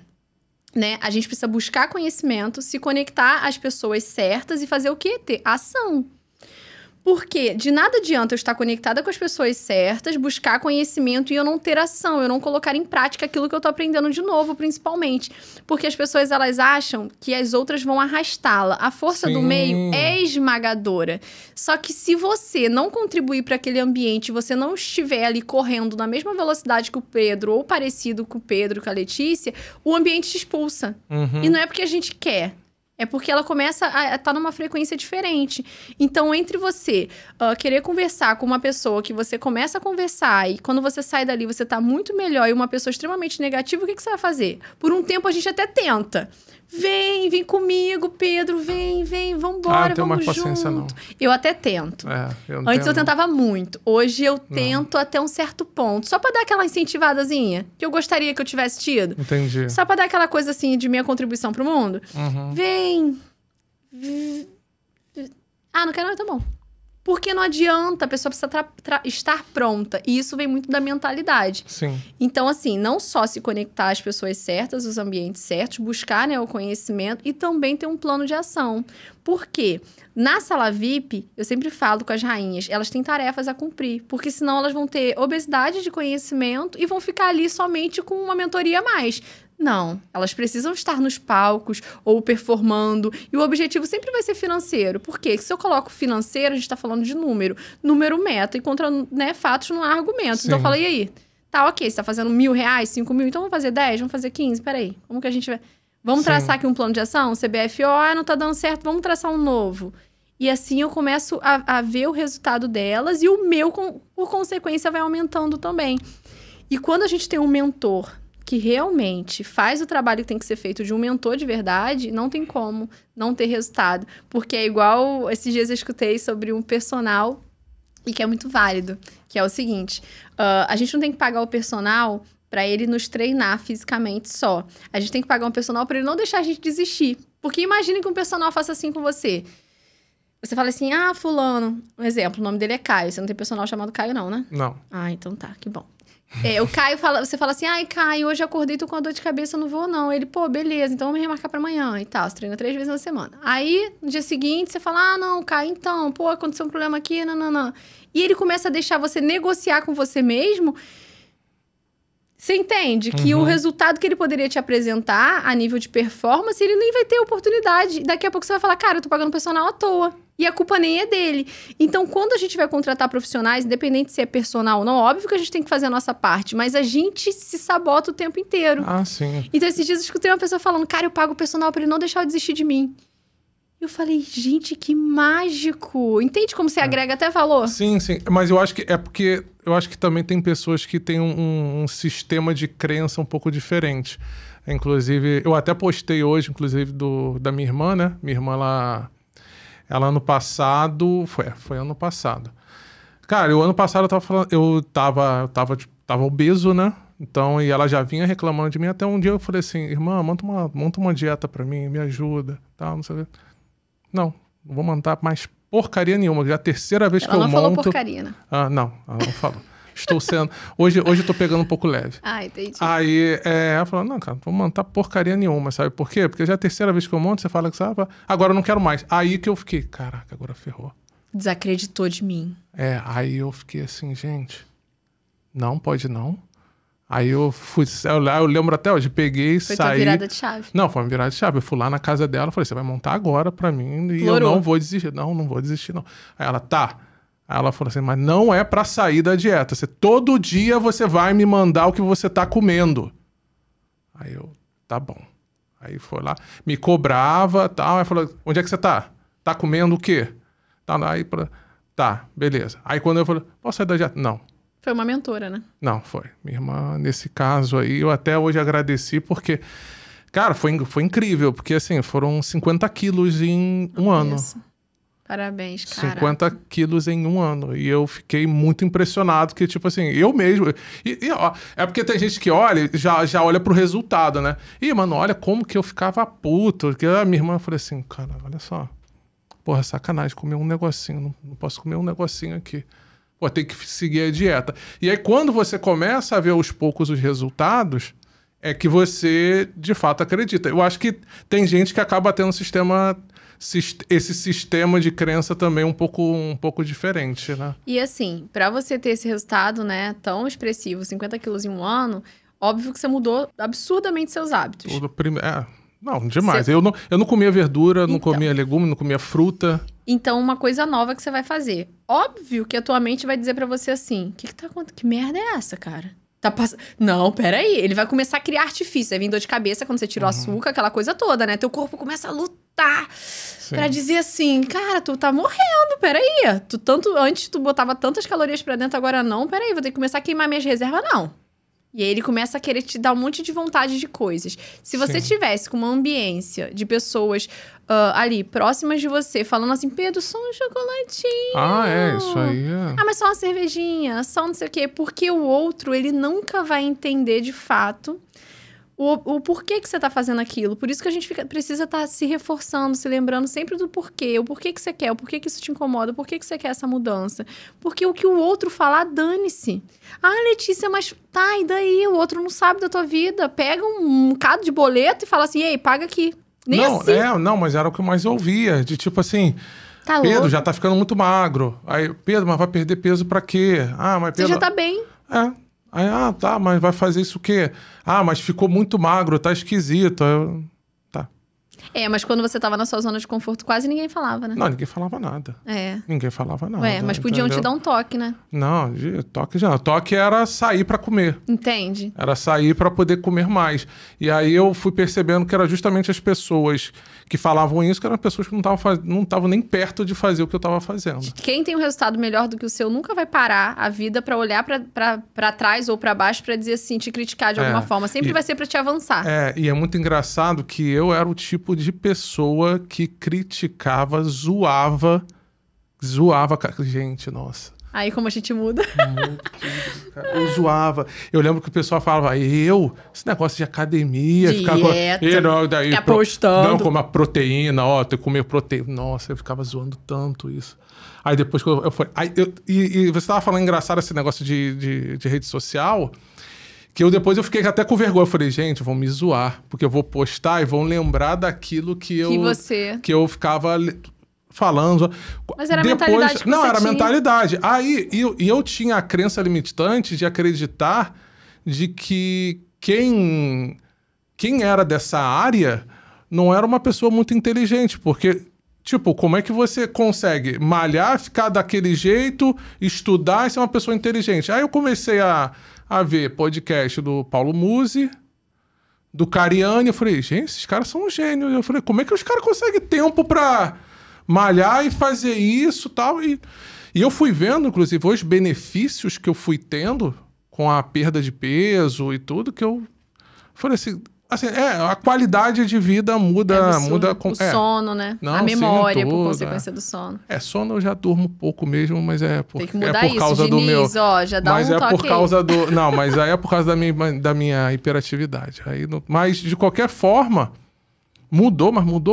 Né? A gente precisa buscar conhecimento, se conectar às pessoas certas e fazer o quê? Ter ação. Porque de nada adianta eu estar conectada com as pessoas certas, buscar conhecimento e eu não ter ação, eu não colocar em prática aquilo que eu tô aprendendo de novo, principalmente. Porque as pessoas, elas acham que as outras vão arrastá-la. A força do meio é esmagadora. Só que se você não contribuir para aquele ambiente, você não estiver ali correndo na mesma velocidade que o Pedro, ou parecido com o Pedro, com a Letícia, o ambiente te expulsa. E não é porque a gente quer. É porque ela começa a estar numa frequência diferente. Então, entre você querer conversar com uma pessoa que você começa a conversar e quando você sai dali você tá muito melhor e uma pessoa extremamente negativa, o que você vai fazer? Por um tempo a gente até tenta. Vem comigo, Pedro, vem, vambora, vamos junto. Paciência, não. Eu até tento. Antes eu tentava muito. Hoje eu tento até um certo ponto. Só pra dar aquela incentivadazinha que eu gostaria que eu tivesse tido. Entendi. Só pra dar aquela coisa assim de minha contribuição pro mundo. Vem. Não quero não, tá bom. Porque não adianta, a pessoa precisa estar pronta. E isso vem muito da mentalidade. Sim. Então, assim, não só se conectar às pessoas certas, os ambientes certos, buscar, né, o conhecimento e também ter um plano de ação. Por quê? Na sala VIP, eu sempre falo com as rainhas, elas têm tarefas a cumprir. Porque senão elas vão ter obesidade de conhecimento e vão ficar ali somente com uma mentoria a mais. Não, elas precisam estar nos palcos ou performando. E o objetivo sempre vai ser financeiro. Por quê? Se eu coloco financeiro, a gente tá falando de número meta, e contra, né, fatos não há argumentos. Sim. Então eu falo, e aí? Tá, ok, você tá fazendo R$1.000, 5.000, então vamos fazer 10, vamos fazer 15, peraí. Como que a gente vai... Vamos traçar aqui um plano de ação? CBFO, não tá dando certo, vamos traçar um novo. E assim eu começo a ver o resultado delas e o meu, por consequência, vai aumentando também. E quando a gente tem um mentor que realmente faz o trabalho que tem que ser feito de um mentor de verdade, não tem como não ter resultado. Porque é igual, esses dias eu escutei sobre um personal, e que é muito válido, que é o seguinte, a gente não tem que pagar o personal para ele nos treinar fisicamente só. A gente tem que pagar um personal para ele não deixar a gente desistir. Porque imagine que um personal faça assim com você. Você fala assim, fulano, um exemplo, o nome dele é Caio. Você não tem personal chamado Caio não, né? Não. Então tá, que bom. O Caio fala, você fala assim, Caio, hoje eu acordei, tô com uma dor de cabeça, não vou não. Ele, beleza, então vamos remarcar pra amanhã e tal. Você treina 3 vezes na semana. Aí, no dia seguinte, você fala, não, Caio, então, aconteceu um problema aqui, não. E ele começa a deixar você negociar com você mesmo. Você entende que o resultado que ele poderia te apresentar a nível de performance, ele nem vai ter oportunidade. Daqui a pouco você vai falar, cara, eu tô pagando personal à toa. E a culpa nem é dele. Então, quando a gente vai contratar profissionais, independente se é personal ou não, óbvio que a gente tem que fazer a nossa parte, mas a gente se sabota o tempo inteiro. Sim. Então, esses dias eu escutei uma pessoa falando, cara, eu pago o personal pra ele não deixar eu desistir de mim. Eu falei, gente, que mágico. Entende como você agrega até valor? Sim. Mas eu acho que é porque... Eu acho que também tem pessoas que têm um sistema de crença um pouco diferente. Inclusive, eu até postei hoje, inclusive, da minha irmã, né? Minha irmã, ela ano passado... Foi ano passado. Cara, o ano passado eu tava falando... Eu tava obeso, né? Então, e ela já vinha reclamando de mim. Até um dia eu falei assim, irmã, monta uma dieta pra mim, me ajuda. Tal, não sei o quê. Não vou montar mais porcaria nenhuma. Já é a terceira vez que eu monto... Ela não falou porcaria, né? Não, ela não falou. Estou sendo... Hoje eu tô pegando um pouco leve. Entendi. Aí ela falou, não, cara, não vou montar porcaria nenhuma, sabe por quê? Porque já é a terceira vez que eu monto, você fala que sabe, agora eu não quero mais. Aí que eu fiquei, caraca, agora ferrou. Desacreditou de mim. Aí eu fiquei assim, gente, não pode não. Aí eu fui, eu lembro até hoje, peguei, saí... Foi tua virada de chave? Não, foi uma virada de chave. Eu fui lá na casa dela, falei, você vai montar agora pra mim e eu não vou desistir. Não vou desistir, não. Aí ela, tá. Aí ela falou assim, mas não é pra sair da dieta. Todo dia você vai me mandar o que você tá comendo. Aí eu, tá bom. Aí foi lá, me cobrava, tal. Aí falou, onde é que você tá? Tá comendo o quê? Tá, beleza. Aí quando eu falei, posso sair da dieta? Não. Foi uma mentora, né? Não, foi. Minha irmã, nesse caso aí, eu até hoje agradeci porque, cara, foi incrível. Porque, assim, foram 50 quilos em um ano. Parabéns, cara. 50 quilos em um ano. E eu fiquei muito impressionado que, tipo assim, eu mesmo... ó, é porque tem gente que olha, já olha pro resultado, né? Mano, olha como que eu ficava puto. Porque a minha irmã falou assim, cara, olha só. Porra, sacanagem, comer um negocinho. Não posso comer um negocinho aqui. Tem que seguir a dieta. E aí, quando você começa a ver aos poucos os resultados, é que você, de fato, acredita. Eu acho que tem gente que acaba tendo um sistema esse sistema de crença também um pouco diferente, né? E assim, pra você ter esse resultado, né, tão expressivo, 50 quilos em um ano, óbvio que você mudou absurdamente seus hábitos. Não, demais. Eu não comia verdura, não comia legume, não comia fruta. Então, uma coisa nova que você vai fazer. Óbvio que a tua mente vai dizer pra você assim, que tá acontecendo? Que merda é essa, cara? Tá passando... Não, peraí. Ele vai começar a criar artifício. Vai vir dor de cabeça quando você tira o açúcar, aquela coisa toda, né? Teu corpo começa a lutar pra dizer assim, cara, tu tá morrendo, peraí. Antes tu botava tantas calorias pra dentro, agora não, peraí, vou ter que começar a queimar minhas reservas, não. E aí ele começa a querer te dar um monte de vontade de coisas. Se você tivesse com uma ambiência de pessoas ali, próximas de você, falando assim, Pedro, só um chocolatinho. Isso aí. Mas só uma cervejinha, só não sei o quê. Porque o outro, ele nunca vai entender de fato o porquê que você tá fazendo aquilo. Por isso que a gente precisa estar se reforçando, se lembrando sempre do porquê. O porquê que você quer, o porquê que isso te incomoda, o porquê que você quer essa mudança. Porque o que o outro falar, dane-se. Letícia, mas tá, e daí? O outro não sabe da tua vida. Pega um bocado de boleto e fala assim, ei, paga aqui. Nem assim. Não, mas era o que eu mais ouvia. De tipo assim, tá Pedro, louco. já tá ficando muito magro. Aí, Pedro, mas vai perder peso pra quê? Mas Pedro... Você já tá bem. Aí, tá, mas vai fazer isso o quê? Mas ficou muito magro, tá esquisito. Tá. Mas quando você tava na sua zona de conforto, quase ninguém falava, né? Não, ninguém falava nada. Ninguém falava nada. Mas podiam te dar um toque, né? Não, toque já não. Toque era sair pra comer. Entende? Era sair pra poder comer mais. E aí eu fui percebendo que era justamente as pessoas que falavam isso, que eram pessoas que não estavam nem perto de fazer o que eu tava fazendo. Quem tem um resultado melhor do que o seu nunca vai parar a vida pra olhar pra trás ou pra baixo pra dizer assim, te criticar de alguma forma. Sempre vai ser pra te avançar. E é muito engraçado que eu era o tipo de pessoa que criticava, zoava. Gente, nossa. Aí como a gente muda. Eu zoava. Eu lembro que o pessoal falava, esse negócio de academia, ficar postando. Não, comer proteína, tem que comer proteína. Nossa, eu ficava zoando tanto isso. Aí depois que eu fui... E você tava falando engraçado esse negócio de rede social, que depois eu fiquei até com vergonha. Eu falei, gente, vão me zoar, porque eu vou postar e vão lembrar daquilo que eu ficava... falando. Mas era a mentalidade que Não, você era a tinha. mentalidade. Aí, eu tinha a crença limitante de acreditar de que quem era dessa área não era uma pessoa muito inteligente, porque, tipo, como é que você consegue malhar, ficar daquele jeito, estudar e ser uma pessoa inteligente? Aí eu comecei a ver podcast do Paulo Musi, do Cariani, eu falei, gente, esses caras são um gênio. Eu falei, como é que os caras conseguem tempo pra malhar e fazer isso tal, e eu fui vendo, inclusive, os benefícios que eu fui tendo com a perda de peso e tudo, que eu falei assim, a qualidade de vida muda com o sono, né? A memória, por consequência do sono. Sono eu já durmo pouco mesmo, mas tem que mudar por causa isso, do meu... já dá mas um toque por causa do... Não, mas aí é por causa da minha hiperatividade. Mas, de qualquer forma... Mudou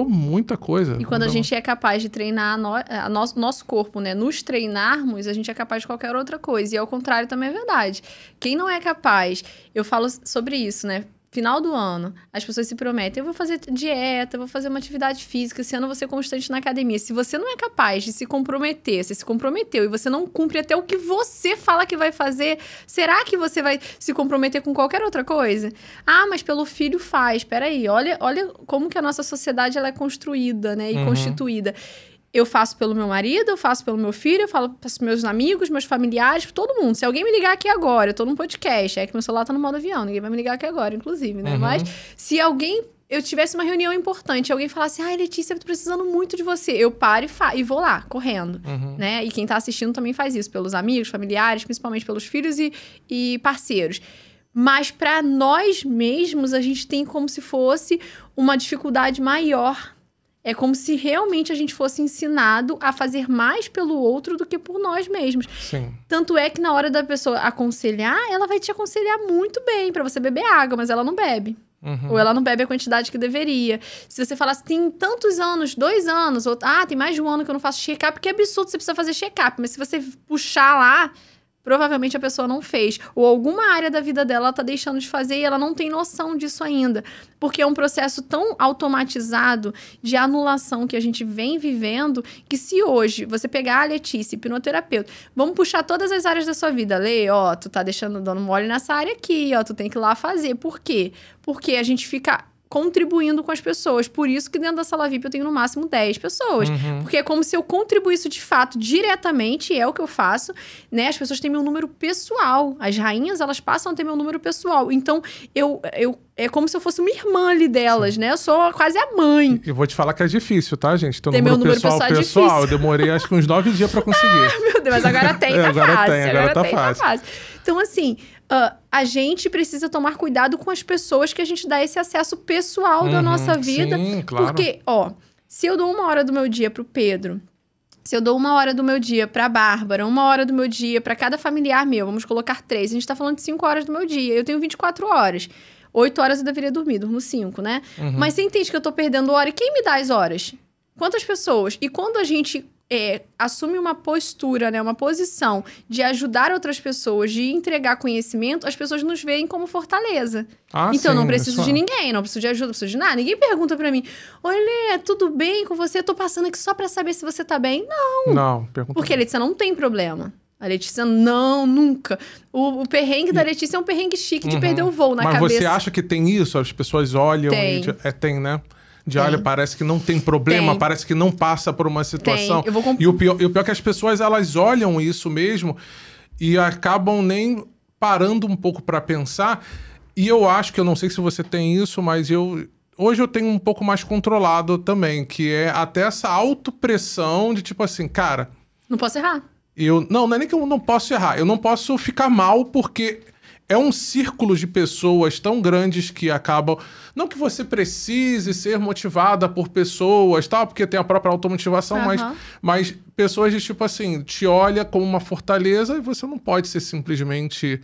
muita coisa. E quando a gente é capaz de treinar nosso corpo, né? Nos treinarmos, a gente é capaz de qualquer outra coisa. E ao contrário também é verdade. Quem não é capaz... Eu falo sobre isso, né? Final do ano, as pessoas se prometem, eu vou fazer dieta, eu vou fazer uma atividade física, esse ano eu vou ser constante na academia. Se você não é capaz de se comprometer, você se comprometeu e você não cumpre até o que você fala que vai fazer, será que você vai se comprometer com qualquer outra coisa? Mas pelo filho faz. Peraí, olha como que a nossa sociedade ela é construída, né? E constituída. Eu faço pelo meu marido, eu faço pelo meu filho, eu faço pros meus amigos, meus familiares, todo mundo. Se alguém me ligar aqui agora, eu tô num podcast, que meu celular tá no modo avião, ninguém vai me ligar aqui agora, inclusive, né? Mas se eu tivesse uma reunião importante, alguém falasse, Letícia, eu tô precisando muito de você. Eu paro e vou lá, correndo, né? E quem tá assistindo também faz isso, pelos amigos, familiares, principalmente pelos filhos e parceiros. Mas para nós mesmos, a gente tem como se fosse uma dificuldade maior. É como se realmente a gente fosse ensinado a fazer mais pelo outro do que por nós mesmos. Sim. Tanto é que na hora da pessoa aconselhar, ela vai te aconselhar muito bem para você beber água, mas ela não bebe. Ou ela não bebe a quantidade que deveria. Se você falasse, tem tantos anos, 2 anos, ou tem mais de 1 ano que eu não faço check-up, que é absurdo, você precisa fazer check-up. Mas se você puxar lá, provavelmente a pessoa não fez. Ou alguma área da vida dela ela tá deixando de fazer e ela não tem noção disso ainda. Porque é um processo tão automatizado de anulação que a gente vem vivendo, que se hoje você pegar a Letícia, hipnoterapeuta, vamos puxar todas as áreas da sua vida. Lê, ó, tu tá dando mole nessa área aqui, ó, tu tem que ir lá fazer. Por quê? Porque a gente fica contribuindo com as pessoas. Por isso que dentro da sala VIP eu tenho no máximo 10 pessoas. Porque é como se eu contribuísse de fato diretamente, e é o que eu faço, né? As pessoas têm meu número pessoal. As rainhas, elas passam a ter meu número pessoal. Então, é como se eu fosse uma irmã ali delas, né? Eu sou quase a mãe. E vou te falar que é difícil, tá, gente? Ter meu número pessoal é difícil. Eu demorei acho que uns 9 dias pra conseguir. Meu Deus, mas agora tem, tá fácil. Agora tá fácil. Então, assim, a gente precisa tomar cuidado com as pessoas que a gente dá esse acesso pessoal da nossa vida. Sim, claro. Porque, se eu dou 1 hora do meu dia pro Pedro, se eu dou 1 hora do meu dia pra Bárbara, 1 hora do meu dia pra cada familiar meu, vamos colocar 3. A gente tá falando de 5 horas do meu dia. Eu tenho 24 horas. 8 horas eu deveria dormir, durmo 5, né? Mas você entende que eu tô perdendo hora? E quem me dá as horas? Quantas pessoas? E quando a gente assume uma postura, né? Uma posição de ajudar outras pessoas, de entregar conhecimento, as pessoas nos veem como fortaleza. Então, eu não preciso de ninguém, não preciso de ajuda, não preciso de nada. Ninguém pergunta pra mim, oi, Lê, tudo bem com você? Eu tô passando aqui só pra saber se você tá bem. Não, pergunta. Porque a Letícia não tem problema. A Letícia, nunca. O perrengue da Letícia é um perrengue chique de perder o voo na cabeça. Mas você acha que tem isso? As pessoas olham e... Tem, né? Olha, parece que não tem problema, parece que não passa por uma situação. E o pior é que as pessoas, elas olham isso mesmo e acabam nem parando um pouco pra pensar. E eu acho que, eu não sei se você tem isso, mas hoje eu tenho um pouco mais controlado também, que é até essa autopressão de tipo assim, cara... Não posso errar. Não é nem que eu não posso errar, eu não posso ficar mal porque é um círculo de pessoas tão grandes que acabam... Não que você precise ser motivada por pessoas, tal, porque tem a própria automotivação, mas pessoas de tipo assim, te olha como uma fortaleza e você não pode ser simplesmente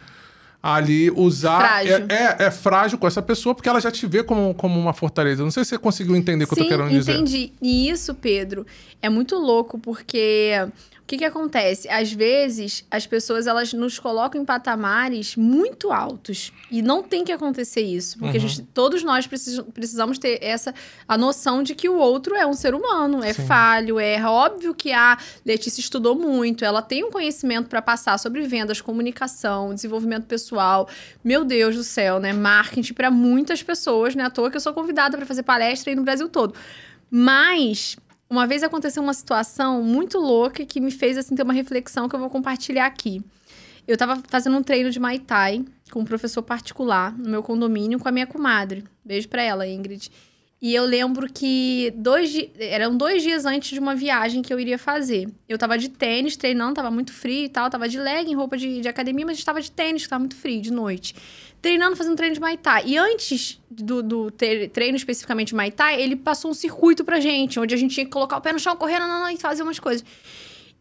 ali usar... Frágil. É frágil com essa pessoa porque ela já te vê como uma fortaleza. Não sei se você conseguiu entender o que eu tô querendo dizer. Sim, entendi. E isso, Pedro, é muito louco porque... O que acontece? Às vezes, as pessoas, elas nos colocam em patamares muito altos. E não tem que acontecer isso. Porque todos nós precisamos ter a noção de que o outro é um ser humano. É falho, erra. Óbvio que a Letícia estudou muito. Ela tem um conhecimento para passar sobre vendas, comunicação, desenvolvimento pessoal. Meu Deus do céu, né? Marketing para muitas pessoas. Não é à toa que eu sou convidada para fazer palestra aí no Brasil todo. Mas... Uma vez aconteceu uma situação muito louca que me fez, assim, ter uma reflexão que eu vou compartilhar aqui. Eu tava fazendo um treino de Muay Thai com um professor particular no meu condomínio com a minha comadre. Beijo pra ela, Ingrid. E eu lembro que eram 2 dias antes de uma viagem que eu iria fazer. Eu tava de tênis, treinando, tava muito frio e tal. Tava de legging, roupa de academia, mas a gente tava de tênis, que tava muito frio, de noite. Treinando, fazendo treino de Muay Thai. E antes do treino especificamente de Muay Thai, ele passou um circuito pra gente, onde a gente tinha que colocar o pé no chão, correr e fazer umas coisas.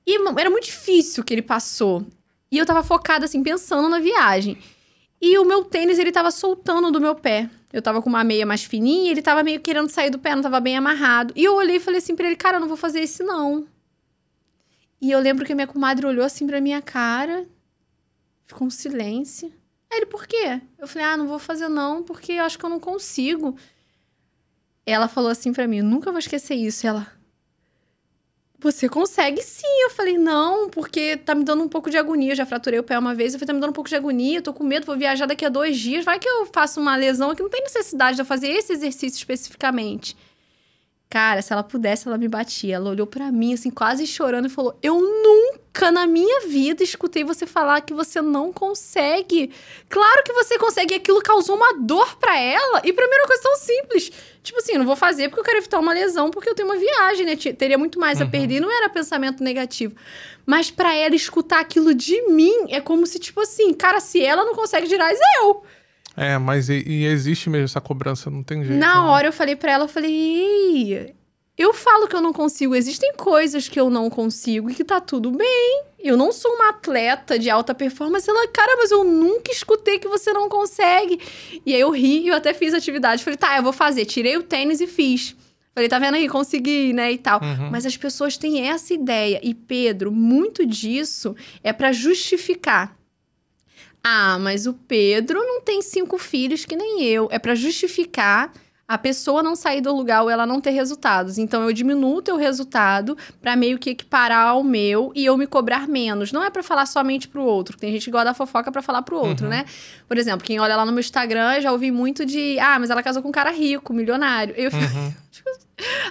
E era muito difícil o que ele passou. E eu tava focada, assim, pensando na viagem. E o meu tênis, ele tava soltando do meu pé. Eu tava com uma meia mais fininha, ele tava meio querendo sair do pé, não tava bem amarrado. E eu olhei e falei assim pra ele, cara, eu não vou fazer esse não. E eu lembro que a minha comadre olhou assim pra minha cara, ficou um silêncio. Aí ele, por quê? Eu falei, não vou fazer não, porque eu acho que eu não consigo. Ela falou assim pra mim, eu nunca vou esquecer isso. Ela, você consegue sim. Eu falei, não, porque tá me dando um pouco de agonia. Eu já fraturei o pé uma vez, eu falei, tá me dando um pouco de agonia, eu tô com medo, vou viajar daqui a 2 dias. Vai que eu faço uma lesão aqui, não tem necessidade de eu fazer esse exercício especificamente. Cara, se ela pudesse, ela me batia. Ela olhou pra mim, assim, quase chorando e falou, eu nunca na minha vida escutei você falar que você não consegue. Claro que você consegue. E aquilo causou uma dor pra ela. E pra mim era uma coisa tão simples. Tipo assim, eu não vou fazer porque eu quero evitar uma lesão, porque eu tenho uma viagem, né? Teria muito mais a perder. Não era pensamento negativo. Mas pra ela escutar aquilo de mim, é como se, tipo assim, cara, se ela não consegue, dirás eu. Mas existe mesmo essa cobrança, não tem jeito. Na hora eu falei pra ela, eu falei, ei, eu falo que eu não consigo, existem coisas que eu não consigo e que tá tudo bem. Eu não sou uma atleta de alta performance. Ela, cara, mas eu nunca escutei que você não consegue. E aí eu ri, eu até fiz atividade, falei, tá, eu vou fazer. Tirei o tênis e fiz. Falei, tá vendo aí? Consegui, né, e tal. Mas as pessoas têm essa ideia. E, Pedro, muito disso é pra justificar. Ah, mas o Pedro não tem 5 filhos que nem eu. É pra justificar a pessoa não sair do lugar ou ela não ter resultados. Então, eu diminuo o teu resultado pra meio que equiparar ao meu e eu me cobrar menos. Não é pra falar somente pro outro. Tem gente que gosta da fofoca pra falar pro outro, né? Por exemplo, quem olha lá no meu Instagram, já ouvi muito de... Ah, mas ela casou com um cara rico, milionário. Eu fico...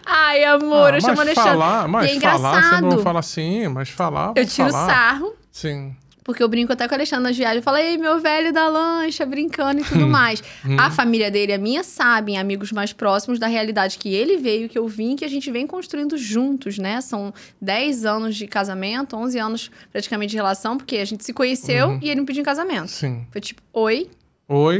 Ai, amor, eu chamo Alexandre. Mas e é engraçado. Falar, você não fala assim, mas falar... Eu tiro sarro. Sim. Porque eu brinco até com o Alexandre nas viagens. Eu falo, ei, meu velho da lancha, brincando e tudo mais. A família dele e a minha sabem, amigos mais próximos, da realidade que ele veio, que eu vim, que a gente vem construindo juntos, né? São 10 anos de casamento, 11 anos praticamente de relação, porque a gente se conheceu e ele me pediu em casamento. Sim. Foi tipo, oi,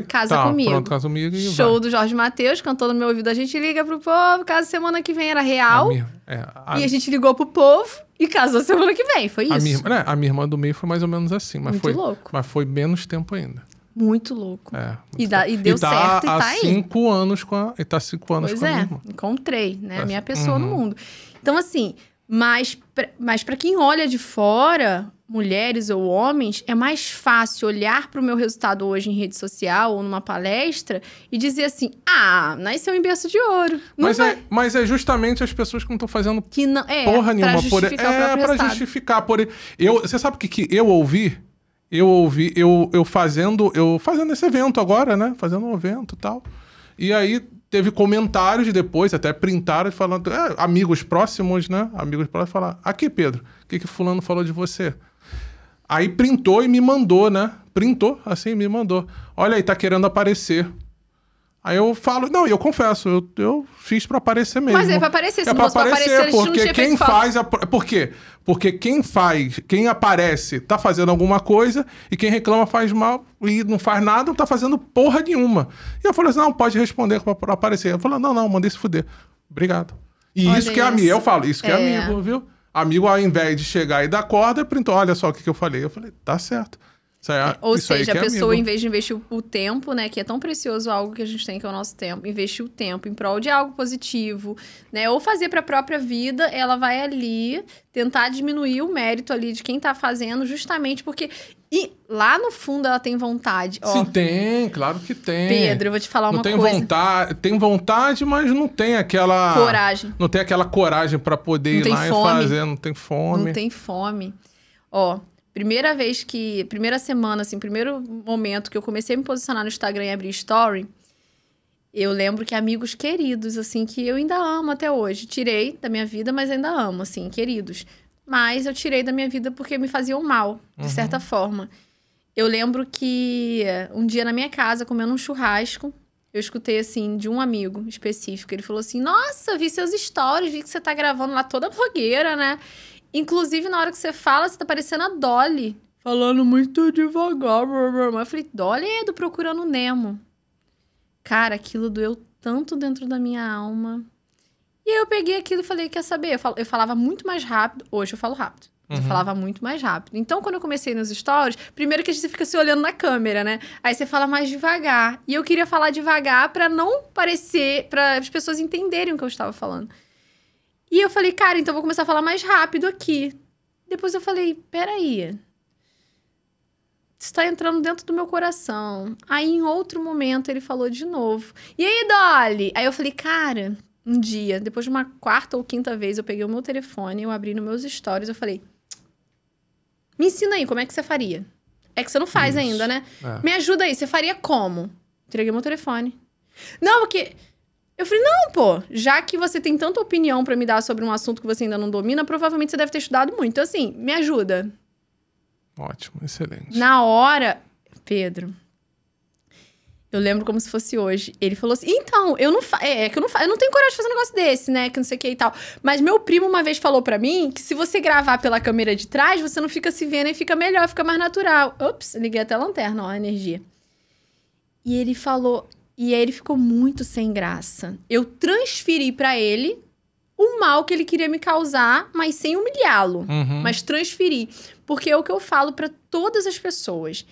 casa comigo. Pronto, casa comigo e show vai. Do Jorge Mateus, cantou no meu ouvido. A gente liga pro povo, casa semana que vem era real. E a gente ligou pro povo e casou semana que vem. Foi isso. A minha irmã do meio foi mais ou menos assim. Mas muito louco. Mas foi menos tempo ainda. Muito louco. Muito e deu certo e tá aí. 5 anos e tá 5 anos pois com a minha irmã. Encontrei, né? A minha pessoa no mundo. Então, assim, mas pra quem olha de fora... mulheres ou homens, é mais fácil olhar para o meu resultado hoje em rede social ou numa palestra e dizer assim, nasceu em berço de ouro. Mas é justamente as pessoas que não estão fazendo porra nenhuma. Para justificar. Você sabe o que eu ouvi? Eu fazendo esse evento agora, né? Fazendo um evento e tal. E aí teve comentários depois, até printaram, falando... amigos próximos, né? Amigos próximos falaram... Aqui, Pedro, o que fulano falou de você? Aí printou e me mandou, né? Printou, assim, me mandou. Olha aí, tá querendo aparecer. Aí eu falo... Não, eu confesso, eu fiz pra aparecer mesmo. Mas é pra aparecer, se não fosse pra aparecer, porque quem faz... Por quê? Porque quem aparece tá fazendo alguma coisa e quem reclama faz mal e não faz nada, não tá fazendo porra nenhuma. E eu falei assim, não, pode responder pra aparecer. Eu falei, não, mandei se fuder. Obrigado. E olha isso que é amigo. Eu falo, isso que é amigo, viu? Amigo, ao invés de chegar e dar corda, printou, olha só o que eu falei. Eu falei, tá certo. Ou seja, a pessoa, em vez de investir o tempo, né? Que é tão precioso algo que a gente tem, que é o nosso tempo. Investir o tempo em prol de algo positivo, né? Ou fazer para a própria vida, ela vai ali tentar diminuir o mérito ali de quem tá fazendo, justamente porque... E lá no fundo ela tem vontade. Sim, tem, claro que tem. Pedro, eu vou te falar uma coisa. Tem vontade, mas não tem aquela... coragem. Não tem aquela coragem para poder ir lá e fazer. Não tem fome. Não tem fome. Primeira semana, assim, primeiro momento que eu comecei a me posicionar no Instagram e abrir story, eu lembro que amigos queridos, assim, que eu ainda amo até hoje. Tirei da minha vida, mas ainda amo, assim, queridos. Mas eu tirei da minha vida porque me faziam mal, de certa forma. Eu lembro que um dia na minha casa, comendo um churrasco, eu escutei, assim, de um amigo específico. Ele falou assim, nossa, vi seus stories, vi que você tá gravando lá toda blogueira, né? Inclusive, na hora que você fala, você tá parecendo a Dolly. Falando muito devagar. Eu falei, Dolly é do Procurando Nemo. Cara, aquilo doeu tanto dentro da minha alma. E eu peguei aquilo e falei, quer saber? Eu falava muito mais rápido. Hoje eu falo rápido. Eu falava muito mais rápido. Então, quando eu comecei nos stories, primeiro que a gente fica se olhando na câmera, né? Aí você fala mais devagar. E eu queria falar devagar pra não parecer... Pra as pessoas entenderem o que eu estava falando. E eu falei, cara, então eu vou começar a falar mais rápido aqui. Depois eu falei, peraí. Isso tá entrando dentro do meu coração. Aí, em outro momento, ele falou de novo. E aí, Dolly? Aí eu falei, cara, um dia, depois de uma 4ª ou 5ª vez, eu peguei o meu telefone, eu abri nos meus stories, eu falei, me ensina aí, como é que você faria? É que você não faz ainda, né? Me ajuda aí, você faria como? Entreguei meu telefone. Não, porque... Eu falei, não, pô, já que você tem tanta opinião pra me dar sobre um assunto que você ainda não domina, provavelmente você deve ter estudado muito. Então, assim, me ajuda. Ótimo, excelente. Na hora, Pedro, eu lembro como se fosse hoje. Ele falou assim, então, eu não tenho coragem de fazer um negócio desse, né, que não sei o que e tal. Mas meu primo uma vez falou pra mim que se você gravar pela câmera de trás, você não fica se vendo e fica melhor, fica mais natural. Ups, liguei até a lanterna, ó, a energia. E ele falou... E aí ele ficou muito sem graça. Eu transferi pra ele o mal que ele queria me causar, mas sem humilhá-lo. Mas transferi. Porque é o que eu falo pra todas as pessoas.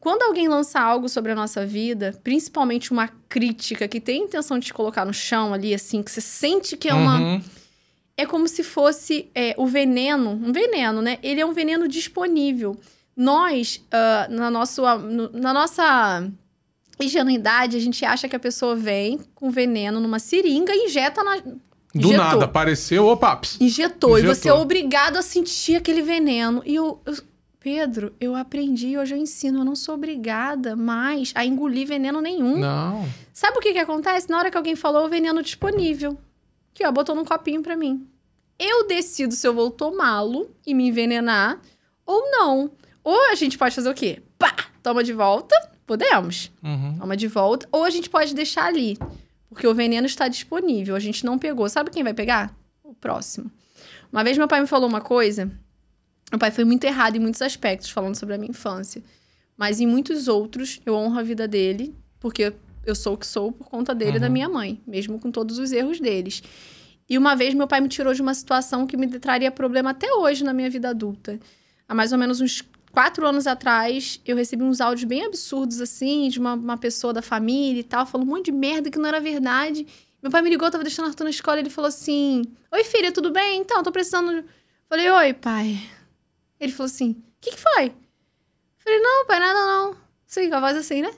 quando alguém lança algo sobre a nossa vida, principalmente uma crítica que tem a intenção de te colocar no chão ali, assim, que você sente que é uma... É como se fosse o veneno, um veneno, né? Ele é um veneno disponível. Nós, na nossa ingenuidade, a gente acha que a pessoa vem com veneno numa seringa e injeta na... Do nada, apareceu, opa! Injetou. E você é obrigado a sentir aquele veneno. E Pedro, eu aprendi, hoje eu ensino, eu não sou obrigada mais a engolir veneno nenhum. Não. Sabe o que acontece? Na hora que alguém falou, o veneno disponível. Aqui, ó, botou num copinho pra mim. Eu decido se eu vou tomá-lo e me envenenar ou não. Ou a gente pode fazer o quê? Pá! Toma de volta. Podemos. Toma de volta. Ou a gente pode deixar ali. Porque o veneno está disponível. A gente não pegou. Sabe quem vai pegar? O próximo. Uma vez meu pai me falou uma coisa... Meu pai foi muito errado em muitos aspectos, falando sobre a minha infância. Mas em muitos outros, eu honro a vida dele, porque eu sou o que sou por conta dele e da minha mãe, mesmo com todos os erros deles. E uma vez, meu pai me tirou de uma situação que me traria problema até hoje na minha vida adulta. Há mais ou menos uns 4 anos atrás, eu recebi uns áudios bem absurdos, assim, de uma pessoa da família e tal, falando um monte de merda que não era verdade. Meu pai me ligou, tava deixando o Arthur na escola, e ele falou assim... Oi, filha, tudo bem? Então, tô precisando... Falei, oi, pai... Ele falou assim, o que foi? Falei, não, pai, nada não. Sim, com a voz assim, né?